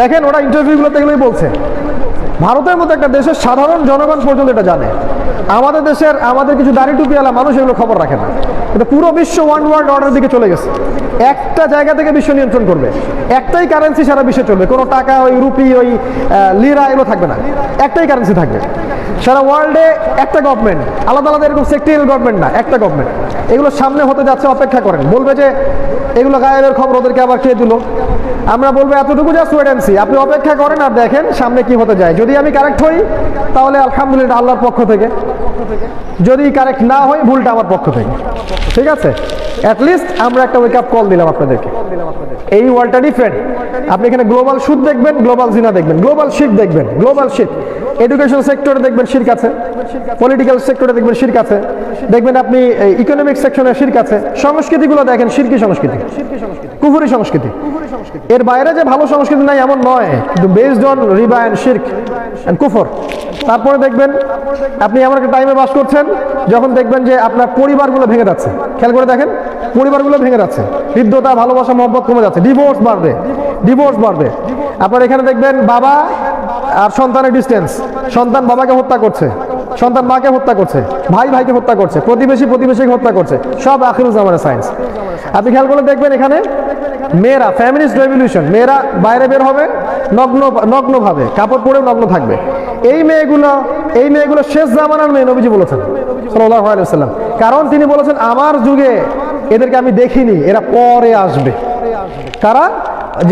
দেখেন ওরা ইন্টারভিউগুলোতে এগুলোই বলছে, ভারতের মতো একটা দেশের সাধারণ জনগণ পর্যন্ত এটা জানে। আমাদের দেশের, আমাদের কিছু দাড়ি টুপিওয়ালা মানুষ এগুলো খবর রাখে না। কিন্তু পুরো বিশ্ব ওয়ান ওয়ার্ল্ড অর্ডার দিকে চলে গেছে, একটা জায়গা থেকে বিশ্ব নিয়ন্ত্রণ করবে, একটাই কারেন্সি সারা বিশ্বে চলবে। কোনো টাকা, ওই রুপি, ওই লিরা এগুলো থাকবে না, একটাই কারেন্সি থাকবে সারা ওয়ার্ল্ডে। একটা গভর্নমেন্ট, আলাদা আলাদা এরকম সেক্টরিয়াল গভর্নমেন্ট না, একটা গভর্নমেন্ট। এগুলো সামনে হতে যাচ্ছে, অপেক্ষা করেন। বলবে যে এগুলো গায়েবের খবর, ওদেরকে আবার কে দিল। আমরা বলবো এতটুকু জাস্ট ওয়েট অ্যান্ড সি, আপনি অপেক্ষা করেন আর দেখেন সামনে কি হতে যায়। যদি আমি কারেক্ট হই তাহলে আলহামদুলিল্লাহ আল্লাহর পক্ষ থেকে, যদি কারেক্ট না হই ভুলটা আমার পক্ষ থেকে, ঠিক আছে। অ্যাটলিস্ট আমরা একটা ওয়েক আপ কল দিলাম আপনাদেরকে। এই ওয়ার্ল্ডটা ডিফারেন্ট। আপনি এখানে গ্লোবাল সুদ দেখবেন, গ্লোবাল জিনা দেখবেন, গ্লোবাল শিরক দেখবেন, গ্লোবাল শিরক। এডুকেশন সেক্টরে দেখবেন শিরক আছে, পলিটিক্যাল সেক্টরে দেখবেন শিরক আছে, দেখবেন আপনি ইকোনমিক সেকশনে শিরক আছে। সংস্কৃতিগুলো দেখেন শিরকি সংস্কৃতি, কুফরি সংস্কৃতি। এর বাইরে যে ভালো সংস্কৃতি নাই এমন নয়, কিন্তু বেসড অন রিবা এন্ড শিরক এন্ড কুফর। তারপরে দেখবেন আপনি এমন একটা টাইমে বাস করছেন যখন দেখবেন যে আপনার পরিবারগুলো ভেঙে যাচ্ছে। খেয়াল করে দেখেন, পরিবারগুলো ভেঙে যাচ্ছে, হৃদ্যতা, ভালোবাসা, মহব্বত কমে যাচ্ছে, ডিভোর্স বাড়বে, ডিভোর্স বাড়বে। আপনার এখানে দেখবেন বাবা আর সন্তানের ডিস্টেন্স, সন্তান বাবাকে হত্যা করছে, সন্তান মাকে হত্যা করছে, ভাই ভাইকে হত্যা করছে, প্রতিবেশী প্রতিবেশীকে হত্যা করছে, সব আখিরুজ্জামানের সায়েন্স। আপনি খেয়াল করে দেখবেন এখানে মেয়েরা, ফ্যামিলিস্ট রেভলিউশন, মেয়েরা বাইরে বের হবে নগ্নভাবে, কাপড় পরেও নগ্ন থাকবে। এই মেয়েগুলো শেষ জামানার মেয়ে, নবীজি বলেছেন সাল্লাল্লাহু আলাইহি ওয়াসাল্লাম। কারণ তিনি বলেছেন আমার যুগে এদেরকে আমি দেখিনি, এরা পরে আসবে। কারা?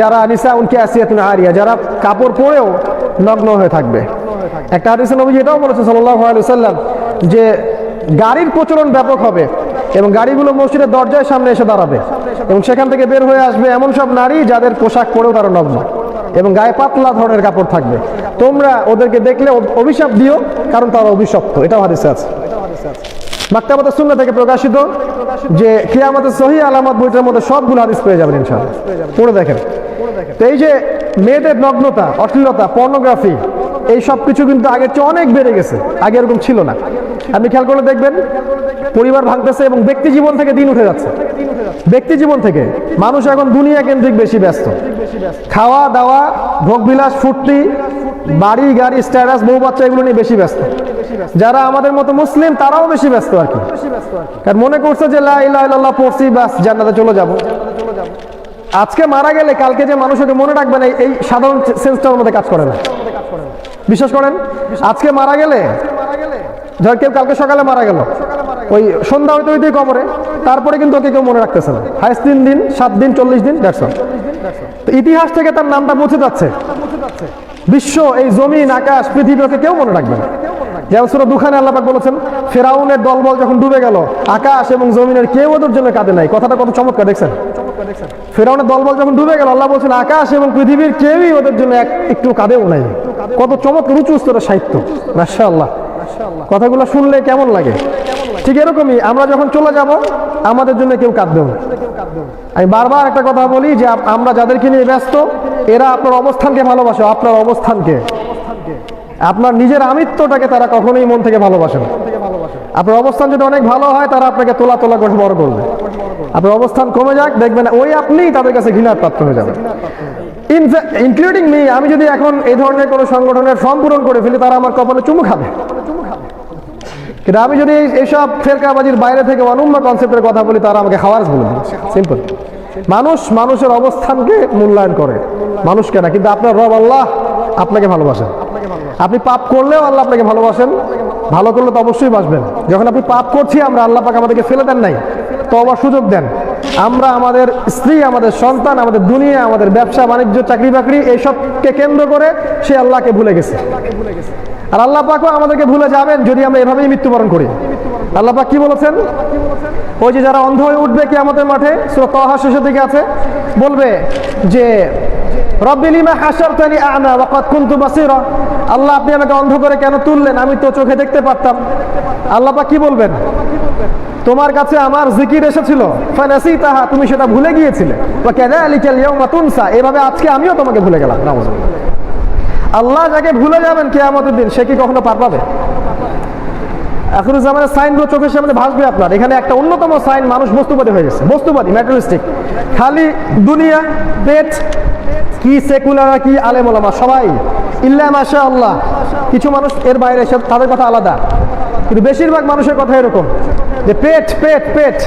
যারা নিসাউন কাসিয়াতুন আরিয়া, যারা কাপড় পরেও নগ্ন হয়ে থাকবে। একটা হাদিসে নবীজি এটাও বলেছেন সাল্লাল্লাহু আলাইহি ওয়াসাল্লাম যে গাড়ির প্রচলন ব্যাপক হবে এবং গাড়িগুলো মসজিদের দরজায় সামনে এসে দাঁড়াবে এবং সেখান থেকে বের হয়ে আসবে এমন সব নারী যাদের পোশাক পরেও তারা নগ্ন এবং গায়ে পাতলা ধরনের কাপড় থাকবে। তোমরা ওদেরকে দেখলে অভিশাপ দিও, কারণ তারা অভিশপ্ত। এটাও হাদিসে আছে। মাকতাবাতুস সুন্নাহ থেকে প্রকাশিত যে কিয়ামতের সহিহ আলামত বইটার মধ্যে সবগুলো হাদিস পেয়ে যাবেন ইনশাআল্লাহ, পড়ে দেখেন। তো এই যে মেয়েদের নগ্নতা, অশ্লীলতা, পর্নোগ্রাফি, এই সব কিছু কিন্তু আগের চেয়ে অনেক বেড়ে গেছে, আগে এরকম ছিল না। আপনি খেয়াল করে দেখবেন পরিবার ভাঙতেছে এবং ব্যক্তি জীবন থেকে দিন উঠে যাচ্ছে। ব্যক্তি জীবন থেকে মানুষ এখন দুনিয়া কেন্দ্রিক বেশি ব্যস্ত, খাওয়া দাওয়া, ভোগবিলাস, ফুর্তি, বাড়ি গাড়ি, স্ট্যাটাস, বউ বাচ্চা, এগুলো নিয়ে বেশি ব্যস্ত। যারা আমাদের মতো মুসলিম তারাও বেশি ব্যস্ত আর কি, কারণ মনে করছে যে লা ইলাহা ইল্লাল্লাহ পড়ছি বাস জান্নাতে চলে যাব। আজকে মারা গেলে কালকে যে মানুষকে মনে রাখবে না, এই সাধারণ সেন্সটার মধ্যে কাজ করে না। বিশ্বাস করেন, আজকে মারা গেলে, ধর কেউ কালকে সকালে মারা গেল, ওই সন্ধ্যা হইতে হইতেই কবরে, তারপরে কিন্তু ওকে কেউ মনে রাখতেছে না। হাইস্ট 3 দিন, 7 দিন, 40 দিন, দ্যাটস অল। তো ইতিহাস থেকে তার নামটা মুছে যাচ্ছে। বিশ্ব, এই জমিন, আকাশ, পৃথিবী, ওকে কেউ মনে রাখবে না। যেমন সূরা দুখানে আল্লাহ পাক বলেছেন ফেরাউনের দলবল যখন ডুবে গেল, আকাশ এবং জমিনের কেউ ওদের জন্য কাঁদে নাই। কথাটা কত চমৎকার, দেখছেন? ফেরাউনের দলবল যখন ডুবে গেল, আল্লাহ বলছেন আকাশ এবং পৃথিবীর কেউই ওদের জন্য একটু কাঁদেও নাই। কত চমৎকার উঁচু স্তরের সাহিত্য, মাশাআল্লাহ। কথাগুলো শুনলে কেমন লাগে? ঠিক এরকমই আমরা যখন চলে যাব আমাদের জন্য কেউ কাঁদবেও না। আমি বারবার একটা কথা বলি যে আমরা যাদেরকে নিয়ে ব্যস্ত, এরা আপনার অবস্থানকে ভালোবাসে, আপনার অবস্থানকে, আপনার নিজের আমিত্বটাকে তারা কখনোই মন থেকে ভালোবাসে না। আপনার অবস্থান যদি অনেক ভালো হয় তারা আপনাকে তোলা তোলা করে বড় করবে। আপনার অবস্থান কমে যাক, দেখবেন ওই আপনি তাদের কাছে ঘৃণার পাত্র হয়ে যাবেন, ইনক্লুডিং মি। আমি যদি এখন এই ধরনের কোনো সংগঠনের ফর্ম পূরণ করে ফেলি, তারা আমার কপালে চুমু খাবে। কিন্তু আমি যদি এইসব ফেরকাবাজির বাইরে থেকে ওয়ানুম্মা কনসেপ্টের কথা বলি, তারা আমাকে খাওয়াজ বলে দেবে। সিম্পল। মানুষ মানুষের অবস্থানকে মূল্যায়ন করে, মানুষকে না। কিন্তু আপনার রব আল্লাহ আপনাকে ভালোবাসেন। আপনি পাপ করলেও আল্লাহ আপনাকে ভালোবাসেন, ভালো করলে তো অবশ্যই বাসবেন। যখন আপনি পাপ করছি আমরা, আল্লাহ পাক আমাদেরকে ফেলে দেন নাই, তওবার সুযোগ দেন। আমরা আমাদের স্ত্রী, আমাদের সন্তান, আমাদের দুনিয়া, আমাদের ব্যবসা বাণিজ্য, চাকরি বাকরি এইসবকে কেন্দ্র করে সে আল্লাহকে ভুলে গেছে। আর আল্লাহ পাকও আমাদেরকে ভুলে যাবেন যদি আমরা এভাবেই মৃত্যুবরণ করি। আল্লাহ পাক কি বলেছেন? ওই যে যারা অন্ধ হয়ে উঠবে কিয়ামতের মাঠে, সূরা তাহা শেষের দিকে আছে, বলবে যে রব্বি লিমা হাশারতানি আ'মা ওয়া ক্বাদ কুনতু বাসীরা, আল্লাহ আপনি আমাকে অন্ধ করে কেন তুললেন, আমি তো চোখে দেখতে পারতাম। আল্লাহ পাক কি বলবেন? তোমার কাছে আমার জিকির এসেছিল, ফানাসিতাহা, তুমি সেটা ভুলে গিয়েছিলে, ওয়া কাযালিকাল ইয়াওমা তুনসা, এভাবে আজকে আমিও তোমাকে ভুলে গেলাম। নাউযুবিল্লাহ। আল্লাহ যাকে ভুলে যাবেন কিয়ামতের দিন, সে কি কখনো পার পাবে? আখিরুজ্জামানের সাইনগুলো চোখের সামনে ভাসবে আপনার। এখানে একটা অন্যতম সাইন, মানুষ বস্তুবাদী হয়ে গেছে, বস্তুবাদী, ম্যাটেরিয়ালিস্টিক, খালি দুনিয়া, পেট, কি সেকুলার কি আলেম ওলামা সবাই ইল্লা মাশাআল্লাহ, কিছু মানুষ এর বাইরে এসে তাদের কথা আলাদা, কিন্তু বেশিরভাগ মানুষের কথা এরকম যে পেট পেট পেট।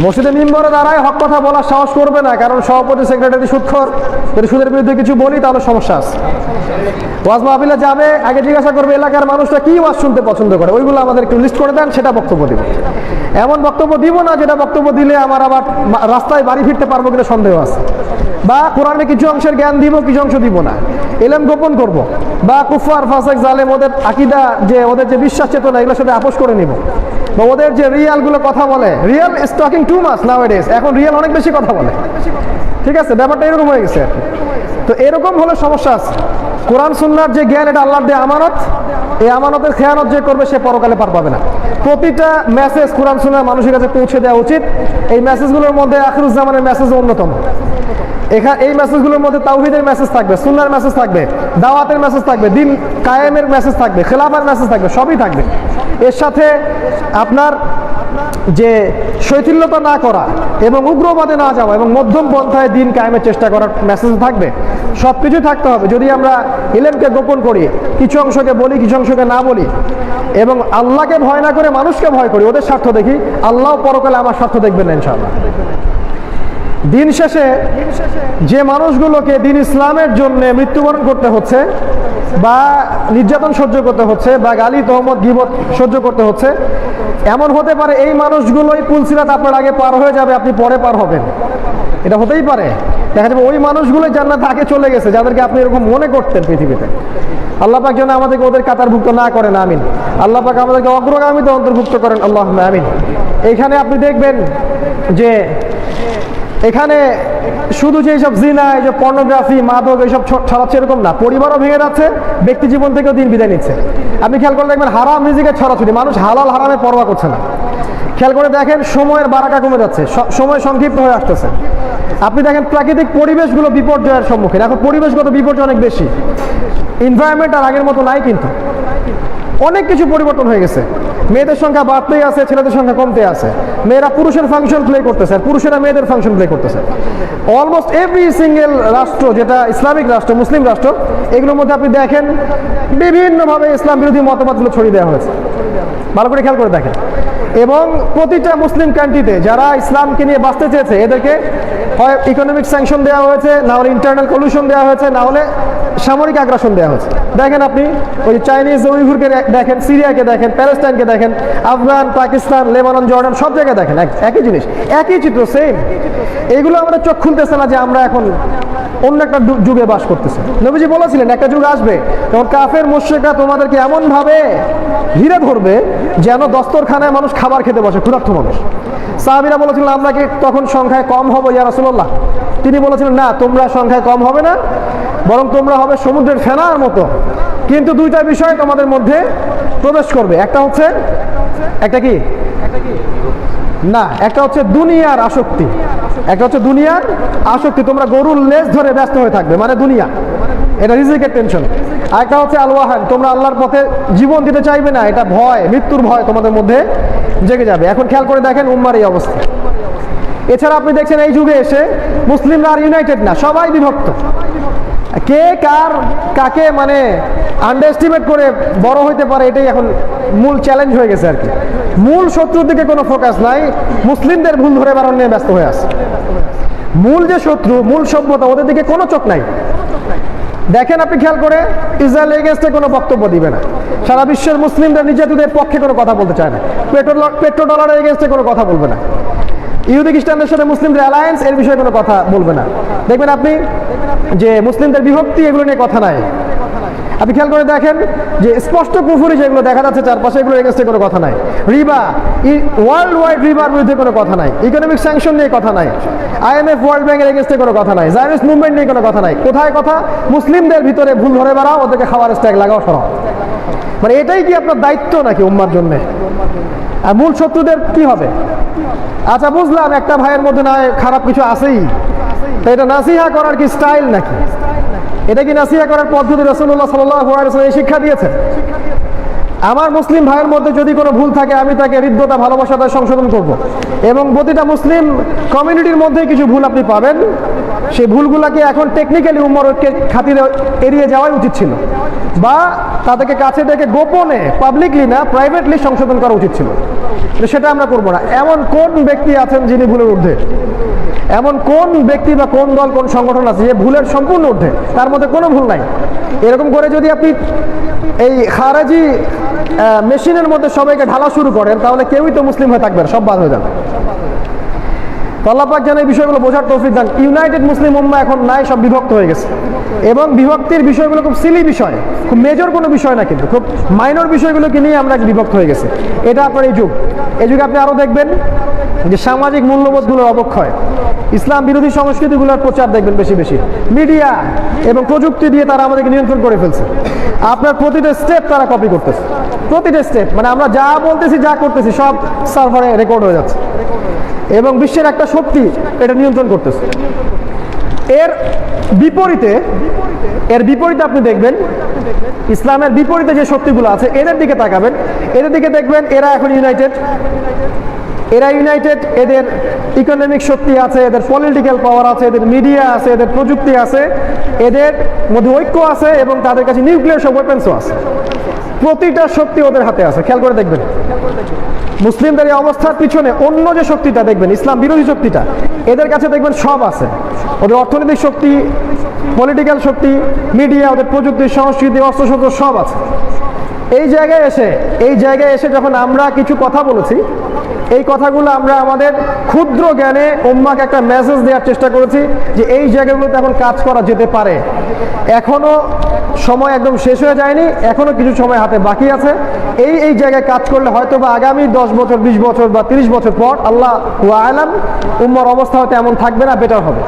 মসজিদে মিম্বরে দাঁড়ায় হক কথা বলার সাহস করবে না, কারণ সভাপতি সেক্রেটারি সুদখোর, যদি সুদের বিরুদ্ধে কিছু বলি তাহলে সমস্যা আছে। ওয়াজ মাহফিলে যাবে, আগে জিজ্ঞাসা করবে এলাকার মানুষরা কি ওয়াজ শুনতে পছন্দ করে, ওইগুলো আমাদের একটু লিস্ট করে দেন, সেটা বক্তব্য দিব। এমন বক্তব্য দিব না যেটা বক্তব্য দিলে আমার আবার রাস্তায় বাড়ি ফিরতে পারবো কিনা সন্দেহ আছে। বা কোরআনে কিছু অংশের জ্ঞান দিব, কিছু অংশ দিব না, এলেম গোপন করব। বা কুফার ফাসেক জালেম ওদের আকীদা, যে ওদের যে বিশ্বাস চেতনা, এগুলোর সাথে আপোষ করে নিব। বা ওদের যে রিয়ালগুলো কথা বলে, Real is talking too much নাওয়াডেজ, এখন রিয়াল অনেক বেশি কথা বলে, ঠিক আছে, ব্যাপারটা এরকম হয়ে গেছে। তো এরকম হলে সমস্যা আছে। কোরআন সুন্নাহর যে জ্ঞান, এটা আল্লাহর দেয়া আমানত, এই আমানতের খেয়ানত যে করবে সে পরকালে পার পাবে না। প্রতিটা মেসেজ কোরআন সুন্নাহ মানুষের কাছে পৌঁছে দেওয়া উচিত। এই মেসেজগুলোর মধ্যে আখিরুজ্জামানের মেসেজ অন্যতম। এই মেসেজগুলোর মধ্যে তাওহীদের মেসেজ থাকবে, সুন্নাহর মেসেজ থাকবে, দাওয়াতের মেসেজ থাকবে, দিন কায়েমের মেসেজ থাকবে, খেলাফার মেসেজ থাকবে, সবই থাকবে। এর সাথে আপনার যে শৈথিল্যতা না করা এবং উগ্রবাদে না যাওয়া এবং মধ্যম পন্থায় দিন কায়েমের চেষ্টা করার মেসেজ থাকবে। সব কিছুই থাকতে হবে। যদি আমরা ইলমকে গোপন করি, কিছু অংশকে বলি, কিছু অংশকে না বলি, এবং আল্লাহকে ভয় না করে মানুষকে ভয় করি, ওদের স্বার্থ দেখি, আল্লাহ পরকালে আমার স্বার্থ দেখবেন না ইনশাআল্লাহ। দিন শেষে যে মানুষগুলোকে দিন ইসলামের জন্য মৃত্যুবরণ করতে হচ্ছে, বা নির্যাতন সহ্য করতে হচ্ছে, বা গালি তহমত গীবত সহ্য করতে হচ্ছে, এমন হতে পারে এই মানুষগুলোই পুলসিরাত আপনার আগে পার হয়ে যাবে, আপনি পরে পার হবেন। এটা হতেই পারে। দেখা যাবে ওই মানুষগুলোই জান্নাত আগে চলে গেছে, যাদেরকে আপনি এরকম মনে করতেন পৃথিবীতে। আল্লাহ পাক যেন আমাদেরকে ওদের কাতারভুক্ত না করেন, আমিন। আল্লাহ পাক আমাদেরকে অগ্রগামীতে অন্তর্ভুক্ত করেন, আল্লাহুম্মা আমিন। এইখানে আপনি দেখবেন যে এখানে শুধু যে এইসব জিনা, এই যে পর্নোগ্রাফি, মাদক এইসব ছড়াচ্ছে এরকম না, পরিবারও ভেঙে যাচ্ছে, ব্যক্তি জীবন থেকেও দিন বিদায় নিচ্ছে। আপনি খেয়াল করে দেখবেন হারাম রিজিকের ছড়াছড়ি, মানুষ হালাল হারামে পরোয়া করছে না। খেয়াল করে দেখেন সময়ের বারাকা কমে যাচ্ছে, সময় সংক্ষিপ্ত হয়ে আসতেছে। আপনি দেখেন প্রাকৃতিক পরিবেশগুলো বিপর্যয়ের সম্মুখীন, এখন পরিবেশগত বিপর্যয় অনেক বেশি। এনভায়রনমেন্ট আর আগের মতো নাই, কিন্তু অনেক কিছু পরিবর্তন হয়ে গেছে। মেয়েদের সংখ্যা বাড়তেই আছে, ছেলেদের সংখ্যা কমতে আছে। মেয়েরা পুরুষের ফাংশন প্লে করতেছে, আর পুরুষেরা মেয়েদের ফাংশন প্লে করতেছে। অলমোস্ট এভরি সিঙ্গেল রাষ্ট্র, যেটা ইসলামিক রাষ্ট্র, মুসলিম রাষ্ট্র, এগুলোর মধ্যে আপনি দেখেন বিভিন্নভাবে ইসলাম বিরোধী মতবাদগুলো ছড়িয়ে দেওয়া হয়েছে। ভালো করে খেয়াল করে দেখেন। এবং প্রতিটা মুসলিম কান্ট্রিতে যারা ইসলামকে নিয়ে বাঁচতে চেয়েছে, এদেরকে হয় ইকোনমিক স্যাংশন দেওয়া হয়েছে, না হলে ইন্টারনাল পলিউশন দেওয়া হয়েছে, না হলে সামরিক আগ্রাসন দেওয়া হয়েছে। দেখেন আপনি ওই চাইনিজ উইঘুরকে দেখেন, সিরিয়াকে দেখেন, প্যালেস্টাইনকে দেখেন, আফগান, পাকিস্তান, লেবানন, জর্ডান, সব জায়গায় দেখেন একই জিনিস, একই চিত্র, সেম। এইগুলো আমরা চোখ খুলতেছে না যে আমরা এখন অন্য একটা যুগে বাস করতেছি। নবীজি বলেছিলেন একটা যুগ আসবে তখন কাফের মুশরিকরা তোমাদেরকে এমন ভাবে ঘিরে ধরবে যেন দস্তরখানায় মানুষ খাবার খেতে বসে, ক্ষুধার্ত মানুষ। সাহাবীরা বলেছিলেন আমরা কি তখন সংখ্যায় কম হবো ইয়া রাসূলুল্লাহ? তিনি বলেছিলেন না, তোমরা সংখ্যায় কম হবে না, বরং তোমরা হবে সমুদ্রের ফেনার মতো। কিন্তু দুইটা বিষয় তোমাদের মধ্যে প্রবেশ করবে, একটা হচ্ছে একটা হচ্ছে দুনিয়ার আসক্তি, একটা হচ্ছে দুনিয়ার আসক্তি। তোমরা গরুর লেজ ধরে ব্যস্ত হয়ে থাকবে, মানে দুনিয়া, এটা রিজিকের টেনশন। আর একটা হচ্ছে আলওয়াহান, তোমরা আল্লাহর পথে জীবন দিতে চাইবে না, এটা ভয়, মৃত্যুর ভয় তোমাদের মধ্যে জেগে যাবে। এখন খেয়াল করে দেখেন উম্মার এই অবস্থা। এছাড়া আপনি দেখছেন এই যুগে এসে মুসলিমরা আর ইউনাইটেড না, সবাই বিভক্ত। কে কাকে মানে আন্ডারএস্টিমেট করে বড় হইতে পারে, এটাই এখন মূল চ্যালেঞ্জ হয়ে গেছে আর কি। মূল শত্রুর দিকে কোনো ফোকাস নাই, মুসলিমদের ভুল ধরে বেড়ানো নিয়ে ব্যস্ত হয়ে আছে। মূল যে শত্রু, মূল সভ্যতা, ওদের দিকে কোনো চোখ নাই। দেখেন আপনি খেয়াল করে, ইসরায়েল এগেইনস্টে কোনো বক্তব্য দিবে না, সারা বিশ্বের মুসলিমদের নির্যাতিতদের পক্ষে কোনো কথা বলতে চায় না, পেট্রো ডলারের এগেইনস্টে কোনো কথা বলবে না। ইহুদি খ্রিস্টানদের সাথে মুসলিমদের অ্যালায়েন্স এর বিষয়ে কোনো কথা বলবে না। দেখবেন আপনি যে মুসলিমদের বিভক্তি এগুলো নিয়ে কথা নাই। আপনি খেয়াল করে দেখেন যে স্পষ্ট কুফরি যেগুলো দেখা যাচ্ছে চারপাশে, এগুলো এগেন্স্টে কোনো কথা নাই। রিবা, ওয়ার্ল্ড ওয়াইড রিবার বিরুদ্ধে কোনো কথা নাই। ইকোনমিক স্যাংশন নিয়ে কথা নাই। IMF ওয়ার্ল্ড ব্যাংকের এগেন্স্টে কোনো কথা নাই। জায়নিস্ট মুভমেন্ট নিয়ে কোনো কথা নাই। কোথায় কথা? মুসলিমদের ভিতরে ভুল ধরে বেড়াও, ওদেরকে খাবার স্ট্যাগ লাগাও, সরাও। মানে এটাই কি আপনার দায়িত্ব নাকি উম্মার জন্য? আর মূল শত্রুদের কি হবে? আচ্ছা বুঝলাম একটা ভাইয়ের মধ্যে না খারাপ কিছু আছেই, তো এটা নাসিহা করার কি স্টাইল নাকি? এটা কি নাসিহা করার পদ্ধতি? রাসূলুল্লাহ সাল্লাল্লাহু আলাইহি ওয়াসাল্লাম এই শিক্ষা দিয়েছেন। আমার মুসলিম ভাইয়ের মধ্যে যদি কোনো ভুল থাকে আমি তাকে হৃদ্যতা ভালোবাসাটা সংশোধন করব। এবং প্রতিটা মুসলিম কমিউনিটির মধ্যে কিছু ভুল আপনি পাবেন, সেই ভুলগুলোকে এখন টেকনিক্যালি উম্মতকে খাতিরে এড়িয়ে যাওয়াই উচিত ছিল, বা তাদেরকে কাছে ডেকে গোপনে, পাবলিকলি না প্রাইভেটলি সংশোধন করা উচিত ছিল। সেটা আমরা করবো না। এমন কোন ব্যক্তি আছেন যিনি ভুলের ঊর্ধ্বে? এমন কোন ব্যক্তি বা কোন দল, কোন সংগঠন আছে যে ভুলের সম্পূর্ণ ঊর্ধ্বে? তার মধ্যে কোনো ভুল নাই। এরকম করে যদি আপনি এই খারাজি মেশিনের মধ্যে সবাইকে ঢালা শুরু করেন, তাহলে কেউই তো মুসলিম হয়ে থাকবে না, সব বাদ হয়ে যাবে। আল্লাহ পাক যেন এই বিষয়গুলো বোঝার তৌফিক দান। ইউনাইটেড মুসলিম উম্মাহ এখন নাই, সব বিভক্ত হয়ে গেছে। এবং বিভক্তির বিষয়গুলো খুব সিলি বিষয়, খুব মেজর কোনো বিষয় না, কিন্তু খুব মাইনর বিষয়গুলোকে নিয়ে আমরা বিভক্ত হয়ে গেছে। এটা আপনার এই যুগে আপনি আরও দেখবেন যে সামাজিক মূল্যবোধগুলোর অবক্ষয়, ইসলাম বিরোধী সংস্কৃতিগুলোর প্রচার দেখবেন বেশি বেশি। মিডিয়া এবং প্রযুক্তি দিয়ে তারা আমাদেরকে নিয়ন্ত্রণ করে ফেলছে। আপনার প্রতিটা স্টেপ তারা কপি করতেছে, প্রতিটা স্টেপ। মানে আমরা যা বলতেছি, যা করতেছি, সব সার্ভারে রেকর্ড হয়ে যাচ্ছে এবং বিশ্বের একটা শক্তি এটা নিয়ন্ত্রণ করতেছে। এর বিপরীতে আপনি দেখবেন ইসলামের বিপরীতে যে শক্তিগুলো আছে, এদের দিকে তাকাবেন, এদের দিকে দেখবেন এরা এখন ইউনাইটেড। এদের ইকোনমিক শক্তি আছে, এদের পলিটিক্যাল পাওয়ার আছে, এদের মিডিয়া আছে, এদের প্রযুক্তি আছে, এদের মধ্যে ঐক্য আছে, এবং তাদের কাছে নিউক্লিয়ার সব ওয়েপেন্সও আছে। প্রতিটা শক্তি ওদের হাতে আছে। খেয়াল করে দেখবেন মুসলিমদের এই অবস্থার পিছনে অন্য যে শক্তিটা দেখবেন, ইসলাম বিরোধী শক্তিটা, এদের কাছে দেখবেন সব আছে। ওদের অর্থনৈতিক শক্তি, পলিটিক্যাল শক্তি, মিডিয়া, ওদের প্রযুক্তি, সংস্কৃতি, অস্ত্রশস্ত্র সব আছে। এই জায়গায় এসে যখন আমরা কিছু কথা বলেছি, এই কথাগুলো আমরা আমাদের ক্ষুদ্র জ্ঞানে উম্মাকে একটা মেসেজ দেওয়ার চেষ্টা করেছি যে এই জায়গাগুলোতে এখন কাজ করা যেতে পারে। এখনো সময় একদম শেষ হয়ে যায়নি, এখনো কিছু সময় হাতে বাকি আছে। এই জায়গায় কাজ করলে হয়তো বা আগামী 10 বছর, 20 বছর বা 30 বছর পর আল্লাহ আলাম উম্মার অবস্থা হয়তো এমন থাকবে না, বেটার হবে।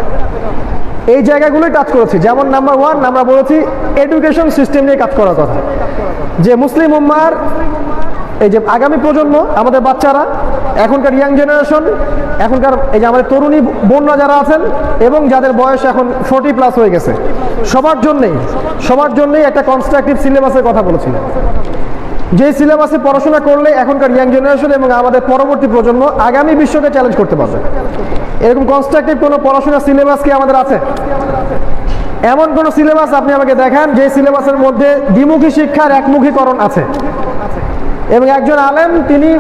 এই জায়গাগুলোই কাজ করেছি। যেমন নাম্বার 1 আমরা বলেছি এডুকেশন সিস্টেম নিয়ে কাজ করার কথা, যে মুসলিম উম্মার এই যে আগামী প্রজন্ম, আমাদের বাচ্চারা, এখনকার ইয়াং জেনারেশন, এখনকার এই যে আমাদের তরুণী বোনরা যারা আছেন এবং যাদের বয়স এখন 40+ হয়ে গেছে, সবার জন্যই একটা কনস্ট্রাকটিভ সিলেবাসের কথা বলেছিলেন। যে সিলেবাসে পড়াশোনা করলে এখনকার ইয়াং জেনারেশন এবং আমাদের পরবর্তী প্রজন্ম আগামী বিশ্বকে চ্যালেঞ্জ করতে পারবে, এরকম কনস্ট্রাকটিভ কোনো পড়াশোনার সিলেবাস কি আমাদের আছে? এমন কোন সিলেবাস আপনি আমাকে দেখান যে সিলেবাসের মধ্যে দ্বিমুখী শিক্ষার একমুখীকরণ আছে এবং একজন আলেম তিনি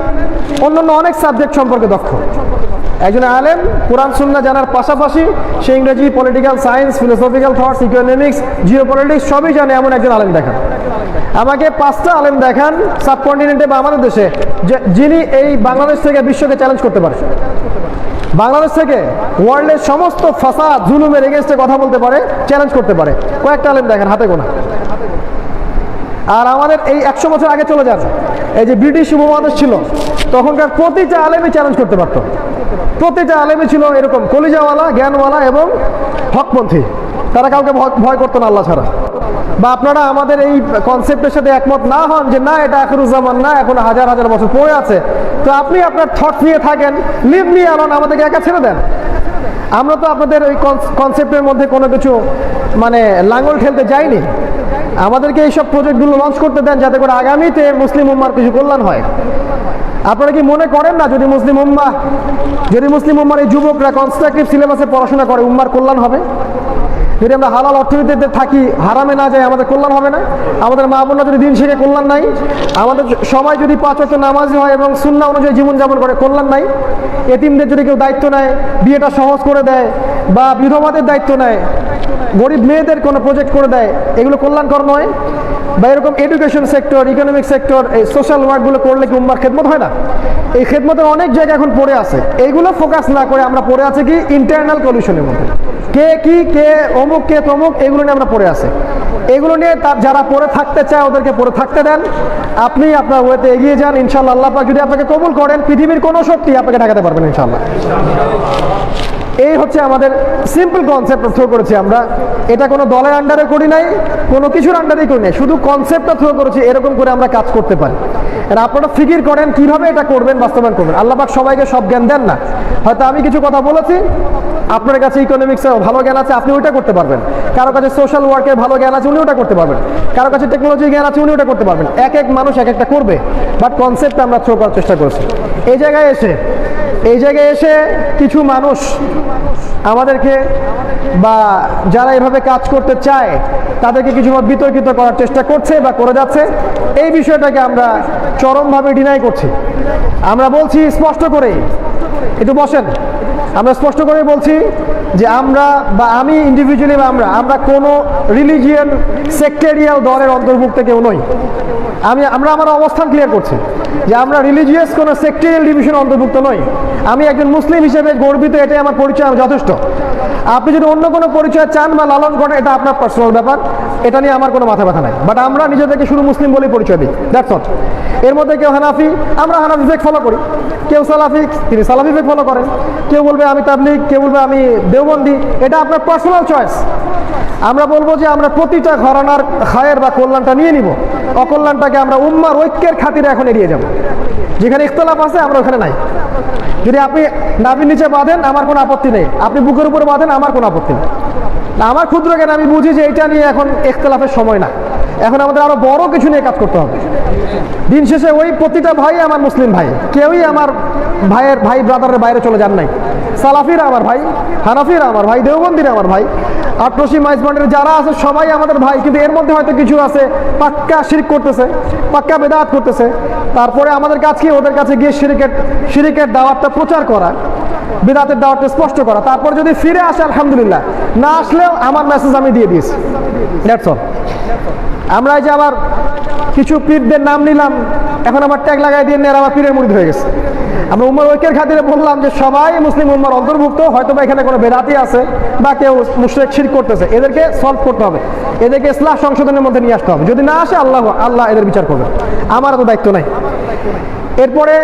অন্যান্য অনেক সাবজেক্ট সম্পর্কে দক্ষ। একজন আলেম কোরআন সুন্নাহ জানার পাশাপাশি সে ইংরেজি, political science, philosophical thoughts, economics, geopolitics সবই জানে, এমন একজন আলেম দেখান। আমাকে 5টা আলেম দেখান সাবকন্টিনেন্টে বা আমাদের দেশে যিনি এই বাংলাদেশ থেকে বিশ্বকে চ্যালেঞ্জ করতে পারে। বাংলাদেশ থেকে ওয়ার্ল্ডের সমস্ত ফাসাদ, জুলুমের এগেইনস্টে কথা বলতে পারে, চ্যালেঞ্জ করতে পারে। কয়েকটা আলেম দেখেন, হাতে গোনা। আর আমাদের এই 100 বছর আগে চলে যান, এই যে ব্রিটিশ উপমহাদেশ ছিল, তখনকার প্রতিটা আলেমই চ্যালেঞ্জ করতে পারত। প্রতিটা আলেমই ছিল এরকম কলিজাওয়ালা, জ্ঞানওয়ালা এবং হকপন্থী। তারা কাউকে ভয় করতো না আল্লাহ ছাড়া। বা আপনারা আমাদের এই কনসেপ্টের সাথে একমত না হন যে না এটা আখিরুজ্জামান, না এখন হাজার হাজার বছর পড়ে আছে, তো আপনি আপনার থট নিয়ে থাকেন, লিভ মি অ্যালোন, আমাদেরকে একা ছেড়ে দেন। আমরা তো আপনাদের ওই কনসেপ্টের মধ্যে কোনো কিছু মানে লাঙ্গল ঠেলতে যাইনি। আমাদেরকে এইসব প্রজেক্টগুলো লঞ্চ করতে দেন যাতে করে আগামীতে মুসলিম উম্মার কিছু কল্যাণ হয়। আপনারা কি মনে করেন না যদি মুসলিম উম্মার এই যুবকরা কনস্ট্রাকটিভ সিলেবাসে পড়াশোনা করে উম্মার কল্যাণ হবে? যদি আমরা হালাল অর্থনীতিতে থাকি, হারামে না যাই, আমাদের কল্যাণ হবে না? আমাদের মা বোনরা যদি দিন শিখে কল্যাণ নাই? আমাদের সবাই যদি 5 ওয়াক্ত নামাজি হয় এবং সুন্নাহ অনুযায়ী জীবনযাপন করে, কল্যাণ নাই? এতিমদের যদি কেউ দায়িত্ব নেয়, বিয়েটা সহজ করে দেয়, বা বিধবাদের দায়িত্ব নেয়, গরিব মেয়েদের কোনো প্রজেক্ট করে দেয়, এগুলো কল্যাণকর নয়? বা এরকম এডুকেশন সেক্টর, ইকোনমিক সেক্টর, এই সোশ্যাল ওয়ার্কগুলো করলে কি উম্মার খেদমত হয় না? এই খেদমতের অনেক জায়গা এখন পড়ে আছে। এইগুলো ফোকাস না করে আমরা পড়ে আছে কি ইন্টারনাল পলিউশনের মধ্যে, কে কি, কে অমুক, কে তমুক, এগুলো নিয়ে আমরা পড়ে আছে। এগুলো নিয়ে তার যারা পড়ে থাকতে চায় ওদেরকে পড়ে থাকতে দেন, আপনি আপনার ওয়েতে এগিয়ে যান। ইনশাআল্লাহ আল্লাহ পাক যদি আপনাকে কবুল করেন, পৃথিবীর কোনো শক্তি আপনাকে ঠেকাতে পারবেন ইনশাআল্লাহ। এই হচ্ছে আমাদের সিম্পল কনসেপ্ট থ্রো করেছি আমরা। এটা কোনো দলের আন্ডারে করি নাই, কোনো কিছুর আন্ডারেই করি নাই, শুধু কনসেপ্টটা থ্রো করেছি। এরকম করে আমরা কাজ করতে পারি। আর আপনারা ফিকির করেন কিভাবে এটা করবেন, বাস্তবায়ন করবেন। আল্লাহ পাক সবাইকে সব জ্ঞান দেন না। হয়তো আমি কিছু কথা বলেছি, আপনার কাছে ইকোনমিক্সের ভালো জ্ঞান আছে, আপনি ওইটা করতে পারবেন। কারো কাছে সোশ্যাল ওয়ার্কের ভালো জ্ঞান আছে, উনি ওটা করতে পারবেন। কারো কাছে টেকনোলজির জ্ঞান আছে, উনি ওটা করতে পারবেন। এক এক মানুষ এক একটা করবে, বাট কনসেপ্টটা আমরা থ্রো করার চেষ্টা করছি। এই জায়গায় এসে কিছু মানুষ আমাদেরকে, বা যারা এভাবে কাজ করতে চায়, তাদেরকে কিছু বিতর্কিত করার চেষ্টা করছে বা করে যাচ্ছে। এই বিষয়টাকে আমরা চরমভাবে ডিনাই করছি। আমরা বলছি স্পষ্ট করে, একটু বসেন, আমরা স্পষ্ট করে বলছি যে আমরা, বা আমি ইন্ডিভিজুয়ালি, বা আমরা কোনো রিলিজিয়ান সেক্টেরিয়াল দলের অন্তর্ভুক্ত কেউ নই। আমরা আমার অবস্থান ক্লিয়ার করছি যে আমরা রিলিজিয়াস কোনো সেক্টেরিয়াল ডিভিশন অন্তর্ভুক্ত নই। আমি একজন মুসলিম হিসেবে গর্বিত, এটাই আমার পরিচয়, আমার যথেষ্ট। আপনি যদি অন্য কোনো পরিচয় চান বা লালন করেন, এটা আপনার পার্সোনাল ব্যাপার, এটা নিয়ে আমার কোনো মাথা ব্যথা নাই। বাট আমরা নিজেদেরকে শুধু মুসলিম বলেই পরিচয় দিই, দ্যাটস অল। এর মধ্যে কেউ হানাফি, আমরা হানাফি ফিক ফলো করি। কেউ সালাফি, তিনি সালাফি ফিক ফলো করেন। কেউ বলবে আমি তাবলিগ, কেউ বলবে আমি দেওবন্দি, এটা আপনার পার্সোনাল চয়েস। আমরা বলবো যে আমরা প্রতিটা ঘরানার খায়ের বা কল্যাণটা নিয়ে নিব, অকল্যাণটাকে আমরা উম্মার ঐক্যের খাতিরে এখন এড়িয়ে যাব। যেখানে ইখতলাফ আছে আমরা ওখানে নাই। যদি আপনি নাভির নিচে বাঁধেন, আমার কোনো আপত্তি নেই। আপনি বুকের উপরে বাঁধেন, আমার কোনো আপত্তি নেই। আমার ক্ষুদ্র জ্ঞান, আমি বুঝি যে এটা নিয়ে এখন ইখতলাফের সময় না। এখন আমাদের আরো বড় কিছু নিয়ে কাজ করতে হবে। দিন শেষে ওই প্রতিটা ভাই আমার মুসলিম ভাই, কেউই আমার ভাই ব্রাদারের বাইরে চলে যান নাই। সালাফিরা আমার ভাই, হানাফিরা আমার ভাই, দেওবন্দিরা আমার ভাই, আটরশি মাইজবান্ডের যারা আছে সবাই আমাদের ভাই। কিন্তু এর মধ্যে হয়তো কিছু আছে পাক্কা শিরক করতেছে, পাক্কা বেদাত করতেছে। তারপরে আমাদের কাছে ওদের কাছে গিয়ে শিরিকের দাওয়াতটা প্রচার করা, বিদাতের দাওয়াতটা স্পষ্ট করা। তারপর যদি ফিরে আসে আলহামদুলিল্লাহ, না আসলেও আমার মেসেজ আমি দিয়ে দিয়েছি, দ্যাটস অল। আমরা এই যে আবার কিছু পীরদের নাম নিলাম, এখন আমার ট্যাগ লাগাই দিয়ে নেয়, আমার পীরের মুরিদ হয়ে গেছে। আমরা উম্মার ঐক্যের খাতিরে বললাম যে সবাই মুসলিম উম্মার অন্তর্ভুক্ত, হয়তো বা এখানে কোনো বেদাতি আছে বা কেউ মুশরিক শিরক করতেছে, এদেরকে সলভ করতে হবে, এদেরকে ইসলাহ সংশোধনের মধ্যে নিয়ে আসতে হবে। যদি না আসে আল্লাহ এদের বিচার করবে, আমার তো দায়িত্ব নাই। এরপরে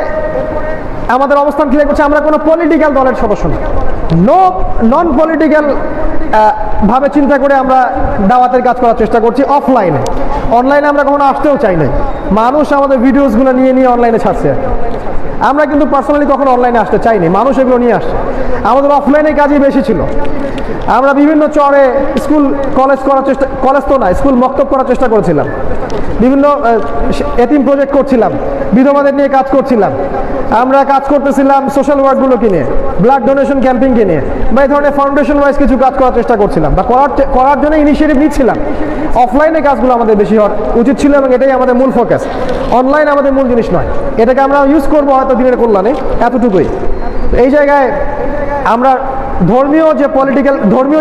আমাদের অবস্থান ক্লিয়ার করছে, আমরা কোনো পলিটিক্যাল দলের সদস্য না। নন পলিটিক্যাল ভাবে চিন্তা করে আমরা দাওয়াতের কাজ করার চেষ্টা করছি অফলাইনে। অনলাইনে আমরা কখনো আসতেও চাই না। মানুষ আমাদের ভিডিওসগুলো নিয়ে অনলাইনে ছাড়ছে। আমরা কিন্তু পার্সোনালি কখনো অনলাইনে আসতে চাইনি, মানুষ এগুলো নিয়ে আসছে। আমাদের অফলাইনে কাজই বেশি ছিল। আমরা বিভিন্ন চরে স্কুল কলেজ করার চেষ্টা, কলেজ তো না, স্কুল মক্তব করার চেষ্টা করেছিলাম। বিভিন্ন এতিম প্রজেক্ট করছিলাম, বিধবাদের নিয়ে কাজ করছিলাম। আমরা কাজ করতেছিলাম সোশ্যাল ওয়ার্কগুলোকে নিয়ে, ব্লাড ডোনেশন ক্যাম্পিংকে নিয়ে, বা এই ধরনের ফাউন্ডেশন ওয়াইজ কিছু কাজ করার চেষ্টা করছিলাম, বা করার জন্য ইনিশিয়েটিভ নিচ্ছিলাম। অফলাইনে কাজগুলো আমাদের বেশি হওয়ার উচিত ছিল, এবং এটাই আমাদের মূল ফোকাস। অনলাইন আমাদের মূল জিনিস নয়, এটাকে আমরা ইউজ করবো হয়তো দিনের কল্যাণে, এতটুকুই। এই জায়গায় আমরা ধর্মীয়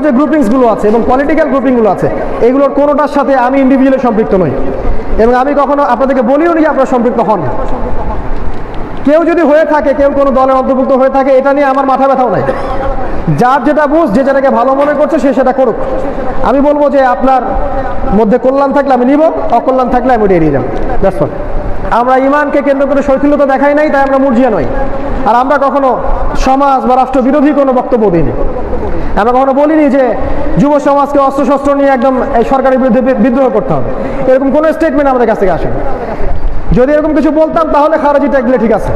যে গ্রুপিংসগুলো আছে এবং পলিটিক্যাল গ্রুপিংগুলো আছে, এগুলোর কোনোটার সাথে আমি ইন্ডিভিজুয়ালি সম্পৃক্ত নই, এবং আমি কখনো আপনাদেরকে বলিও নি যে আপনারা সম্পৃক্ত হন। কেউ যদি হয়ে থাকে, কেউ কোনো দলের অন্তর্ভুক্ত হয়ে থাকে, এটা নিয়ে আমার মাথা ব্যথাও নাই। যার যেটা বুঝ, যে যেটাকে ভালো মনে করছে সে সেটা করুক। আমি বলবো যে আপনার মধ্যে কল্যাণ থাকলে আমি নিব, অকল্যাণ থাকলে আমি ওটা এড়িয়ে যাব, দ্যাটস অল। আমরা ইমানকে কেন্দ্র করে শৈথিল্যতা দেখাই নাই, তাই আমরা মুরজিয়া নই। আর আমরা কখনো সমাজ বা রাষ্ট্র বিরোধী কোনো বক্তব্য দিইনি। আমরা কখনো বলিনি যে যুব সমাজকে অস্ত্রশস্ত্র নিয়ে একদম এই সরকারের বিরুদ্ধে বিদ্রোহ করতে হবে, এরকম কোনো স্টেটমেন্ট আমাদের কাছ থেকে আসে। যদি এরকম কিছু বলতাম তাহলে খারাজি ট্যাগ দিলে ঠিক আছে,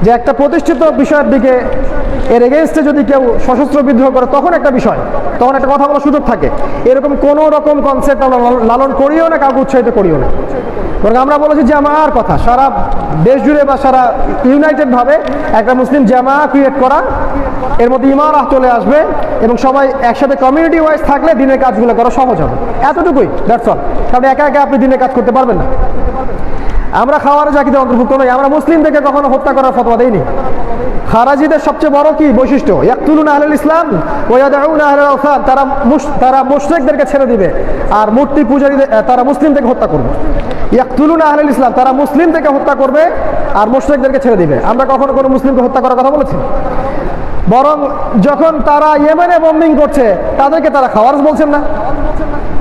যে একটা প্রতিষ্ঠিত বিষয়ের দিকে এর এগেইনস্টে যদি কেউ সশস্ত্র বিদ্রোহ করে তখন একটা বিষয়, তখন একটা কথা বলার সুযোগ থাকে। এরকম কোনো রকম কনসেপ্ট আমরা লালন করিও না, কাউকে উৎসাহিত করিও না। বরং আমরা বলেছি জামার কথা, সারা দেশ জুড়ে বা সারা ইউনাইটেড ভাবে একটা মুসলিম জামা ক্রিয়েট করা, এর মধ্যে ইমারাহ চলে আসবে এবং সবাই একসাথে কমিউনিটি ওয়াইজ থাকলে দিনের কাজগুলো করা সহজ হবে, এতটুকুই, দ্যাটস অল। কারণ একা একা আপনি দিনের কাজ করতে পারবেন না। আমরা খাওয়ারেজ আকীদার অন্তর্ভুক্ত নই, আমরা মুসলিমদেরকে কখনো হত্যা করার ফতোয়া দেইনি। খারাজিদের সবচেয়ে বড় কি বৈশিষ্ট্য? ইয়াকতুলুনা আহলাল ইসলাম ওয়া ইয়াদউনা আহলাল আওসান, তারা মুশরিকদেরকে ছেড়ে দিবে আর মূর্তি পূজারীদের তারা মুসলিমদেরকে হত্যা করবে। ইয়াকতুলুনা আহলাল ইসলাম, তারা মুসলিম থেকে হত্যা করবে আর মুশরিকদেরকে ছেড়ে দিবে। আমরা কখনো কোনো মুসলিমকে হত্যা করার কথা বলেছি? বরং যখন তারা ইয়েমেনে বম্বিং করছে তাদেরকে তারা খাওয়ারেজ বলছেন না?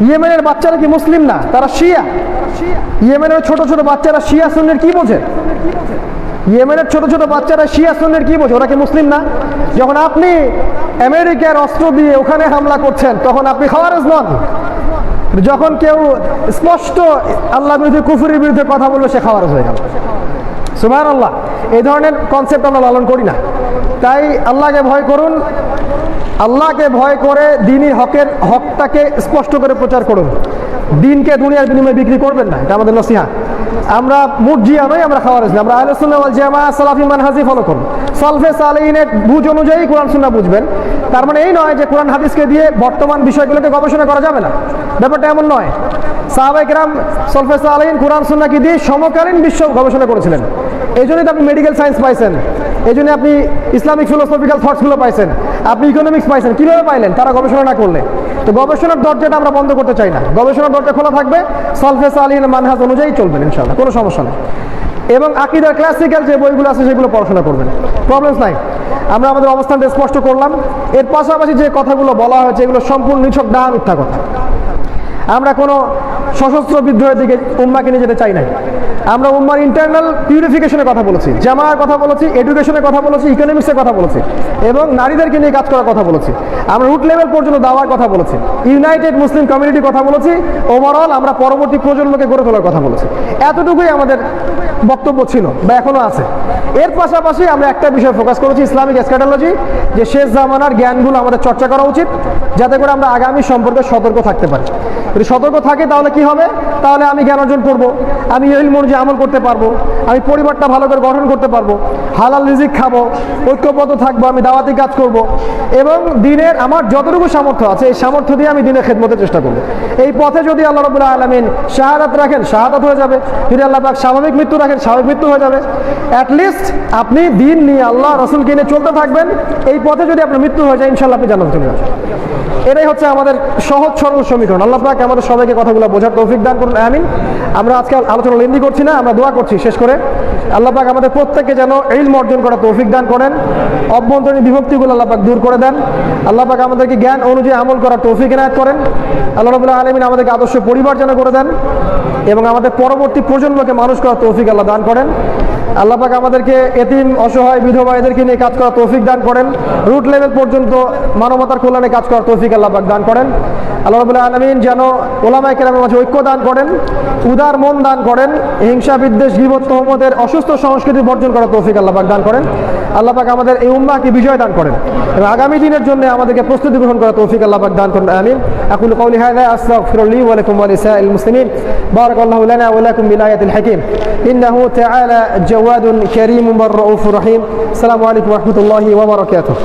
ইয়েমেনের বাচ্চারা কি মুসলিম না? তারা শিয়া। ইয়েমেনের ছোট ছোট বাচ্চারা শিয়া সুন্নির কি বোঝে? ইয়েমেনের ছোট ছোট বাচ্চারা শিয়া সুন্নির কি বোঝে? ওরা কি মুসলিম না? যখন আপনি আমেরিকার অস্ত্র দিয়ে ওখানে হামলা করছেন তখন আপনি খাওয়ারেজ নন। যখন কেউ স্পষ্ট আল্লাহ বিরুদ্ধে কুফরের বিরুদ্ধে কথা বলবে সে খাওয়ারেজ হয়ে গেল। সুবহানাল্লাহ। এই ধরনের কনসেপ্ট আমরা লালন করি না। তাই আল্লাহকে ভয় করুন, আল্লাহকে ভয় করে দ্বীনি হকটাকে স্পষ্ট করে প্রচার করুন। দিনকে দুনিয়ার বিনিময়ে বিক্রি করবেন না, এটা আমাদের নসিহা। আমরা মুরজিয়া নই, আমরা খাওয়ারেজ না, আমরা আহলে সুন্নাহ ওয়াল জামাআহ সালাফি মানহাজি ফলো করুন। সালফে সালেহিনের বুঝ অনুযায়ী কোরআন সুন্নাহ বুঝবেন। তার মানে এই নয় যে কোরআন হাদিসকে দিয়ে বর্তমান বিষয়গুলোকে গবেষণা করা যাবে না, ব্যাপারটা এমন নয়। সাহাবায়ে কেরাম সালফে সালেহিন কোরআন সুন্নাহকে দিয়ে সমকালীন বিশ্ব গবেষণা করেছিলেন। এই জন্যই তো আপনি মেডিকেল সায়েন্স পাইছেন, এই জন্য আপনি ইসলামিক ফিলোসফিক্যাল থটসগুলো পাইছেন, আপনি ইকোনমিক্স পাইছেন। কীভাবে পাইলেন? তারা গবেষণা না করলে। তো গবেষণার দরজাটা আমরা বন্ধ করতে চাই না, গবেষণার দরজা খোলা থাকবে, সালফে সালেহিনের মানহাজ অনুযায়ী চলবেন ইনশাআল্লাহ, কোনো সমস্যা নেই। এবং আকীদার ক্লাসিক্যাল যে বইগুলো আছে সেগুলো পড়াশোনা করবেন, প্রবলেমস নাই। আমরা আমাদের অবস্থানটা স্পষ্ট করলাম। এর পাশাপাশি যে কথাগুলো বলা হয়েছে এগুলো সম্পূর্ণ নিছক ডাহা মিথ্যা কথা। আমরা কোনো সশস্ত্র বিদ্রোহের দিকে উম্মাকে নিয়ে যেতে চাই নাই। আমরা উম্মার ইন্টারনাল পিউরিফিকেশনের কথা বলেছি, জামার কথা বলেছি, এডুকেশনের কথা বলেছি, ইকোনমিক্সের কথা বলেছি এবং নারীদেরকে নিয়ে কাজ করার কথা বলেছি। আমরা রুট লেভেল পর্যন্ত দাওয়ার কথা বলেছি, ইউনাইটেড মুসলিম কমিউনিটির কথা বলেছি, ওভারঅল আমরা পরবর্তী প্রজন্মকে গড়ে তোলার কথা বলেছি। এতটুকুই আমাদের বক্তব্য ছিল বা এখনো আছে। এর পাশাপাশি আমরা একটা বিষয় ফোকাস করেছি, ইসলামিক এসকাটোলজি, যে শেষ জামানার জ্ঞানগুলো আমাদের চর্চা করা উচিত যাতে করে আমরা আগামী সম্পর্কে সতর্ক থাকতে পারি। যদি সতর্ক থাকে তাহলে কি হবে? তাহলে আমি জ্ঞান অর্জন করবো, আমি ইলম অনুযায়ী আমল করতে পারবো, আমি পরিবারটা ভালো করে গঠন করতে পারবো, হালাল রিজিক খাবো, ঐক্যবদ্ধ থাকবো, আমি দাওয়াতি কাজ করব এবং দিনের আমার যতটুকু সামর্থ্য আছে এই সামর্থ্য দিয়ে আমি দিনের খেদমতের চেষ্টা করবো। এই পথে যদি আল্লাহ রাব্বুল আলামিন শাহাদাত রাখেন শাহাদাত হয়ে যাবে, যদি আল্লাহ পাক স্বাভাবিক মৃত্যু রাখেন স্বাভাবিক মৃত্যু হয়ে যাবে। অ্যাটলিস্ট আপনি দিন নিয়ে আল্লাহ রাসূলকে নিয়ে চলতে থাকবেন, এই পথে যদি আপনার মৃত্যু হয়ে যায় ইনশাআল্লাহ আপনি জান্নাতে চলে যাবেন। এটাই হচ্ছে আমাদের সহজ সরল সমীকরণ। আল্লাহ পাক আমাদের সবাইকে কথাগুলো বোঝার তৌফিক দান করুন, আমিন। আমরা আজকে আলোচনা লেন্দি করছি না, আমরা দোয়া করছি শেষ করে আল্লাহ পাক আমাদের প্রত্যেককে যেন ইলম অর্জন করার তৌফিক দান করেন, অভ্যন্তরীণ বিভক্তিগুলো আল্লাহ পাক দূর করে দেন, আল্লাহ পাক আমাদেরকে জ্ঞান অনুযায়ী আমল করার তৌফিক এনায়েত করেন। আল্লাহ রাব্বুল আলামিন আমাদেরকে আদর্শ পরিবার যেন করে দেন এবং আমাদের পরবর্তী প্রজন্মকে মানুষ করার তৌফিক আল্লাহ দান করেন। আল্লাহ পাক আমাদেরকে এতিম অসহায় বিধবা এদেরকে নিয়ে কাজ করার তৌফিক দান করেন, রুট লেভেল পর্যন্ত মানবতার কল্যাণে কাজ করার তৌফিক আল্লাহ পাক দান করেন। আল্লাহ রাব্বুল আলামিন যেন উলামায়ে কেরামের মাঝে ঐক্য দান করেন, উদার মন দান করেন, হিংসা বিদ্বেষ গীবত তহমতের অসুস্থ সংস্কৃতি বর্জন করার তৌফিক আল্লাহ পাক দান করেন। আল্লাহ পাক আমাদের এই উম্মাহকে বিজয় দান করেন এবং আগামী দিনের জন্য আমাদেরকে প্রস্তুতি গ্রহণ করার তৌফিক আল্লাহ পাক দান করেন, আমিন। আকুলু কওলি হাযা আস্তাগফিরুল্লাহ ওয়া লাকুম ওয়া লিসাইরিল মুসলিমিন। বারাকাল্লাহু লানা ওয়া লাকুম বিল আয়াতিল হাকীম। ইন্নাহু তাআলা জাওয়াদুন কারীমুন ওয়া রাউফুর রহিম। আসসালামু আলাইকুম ওয়া রাহমাতুল্লাহি ওয়া বারাকাতুহু।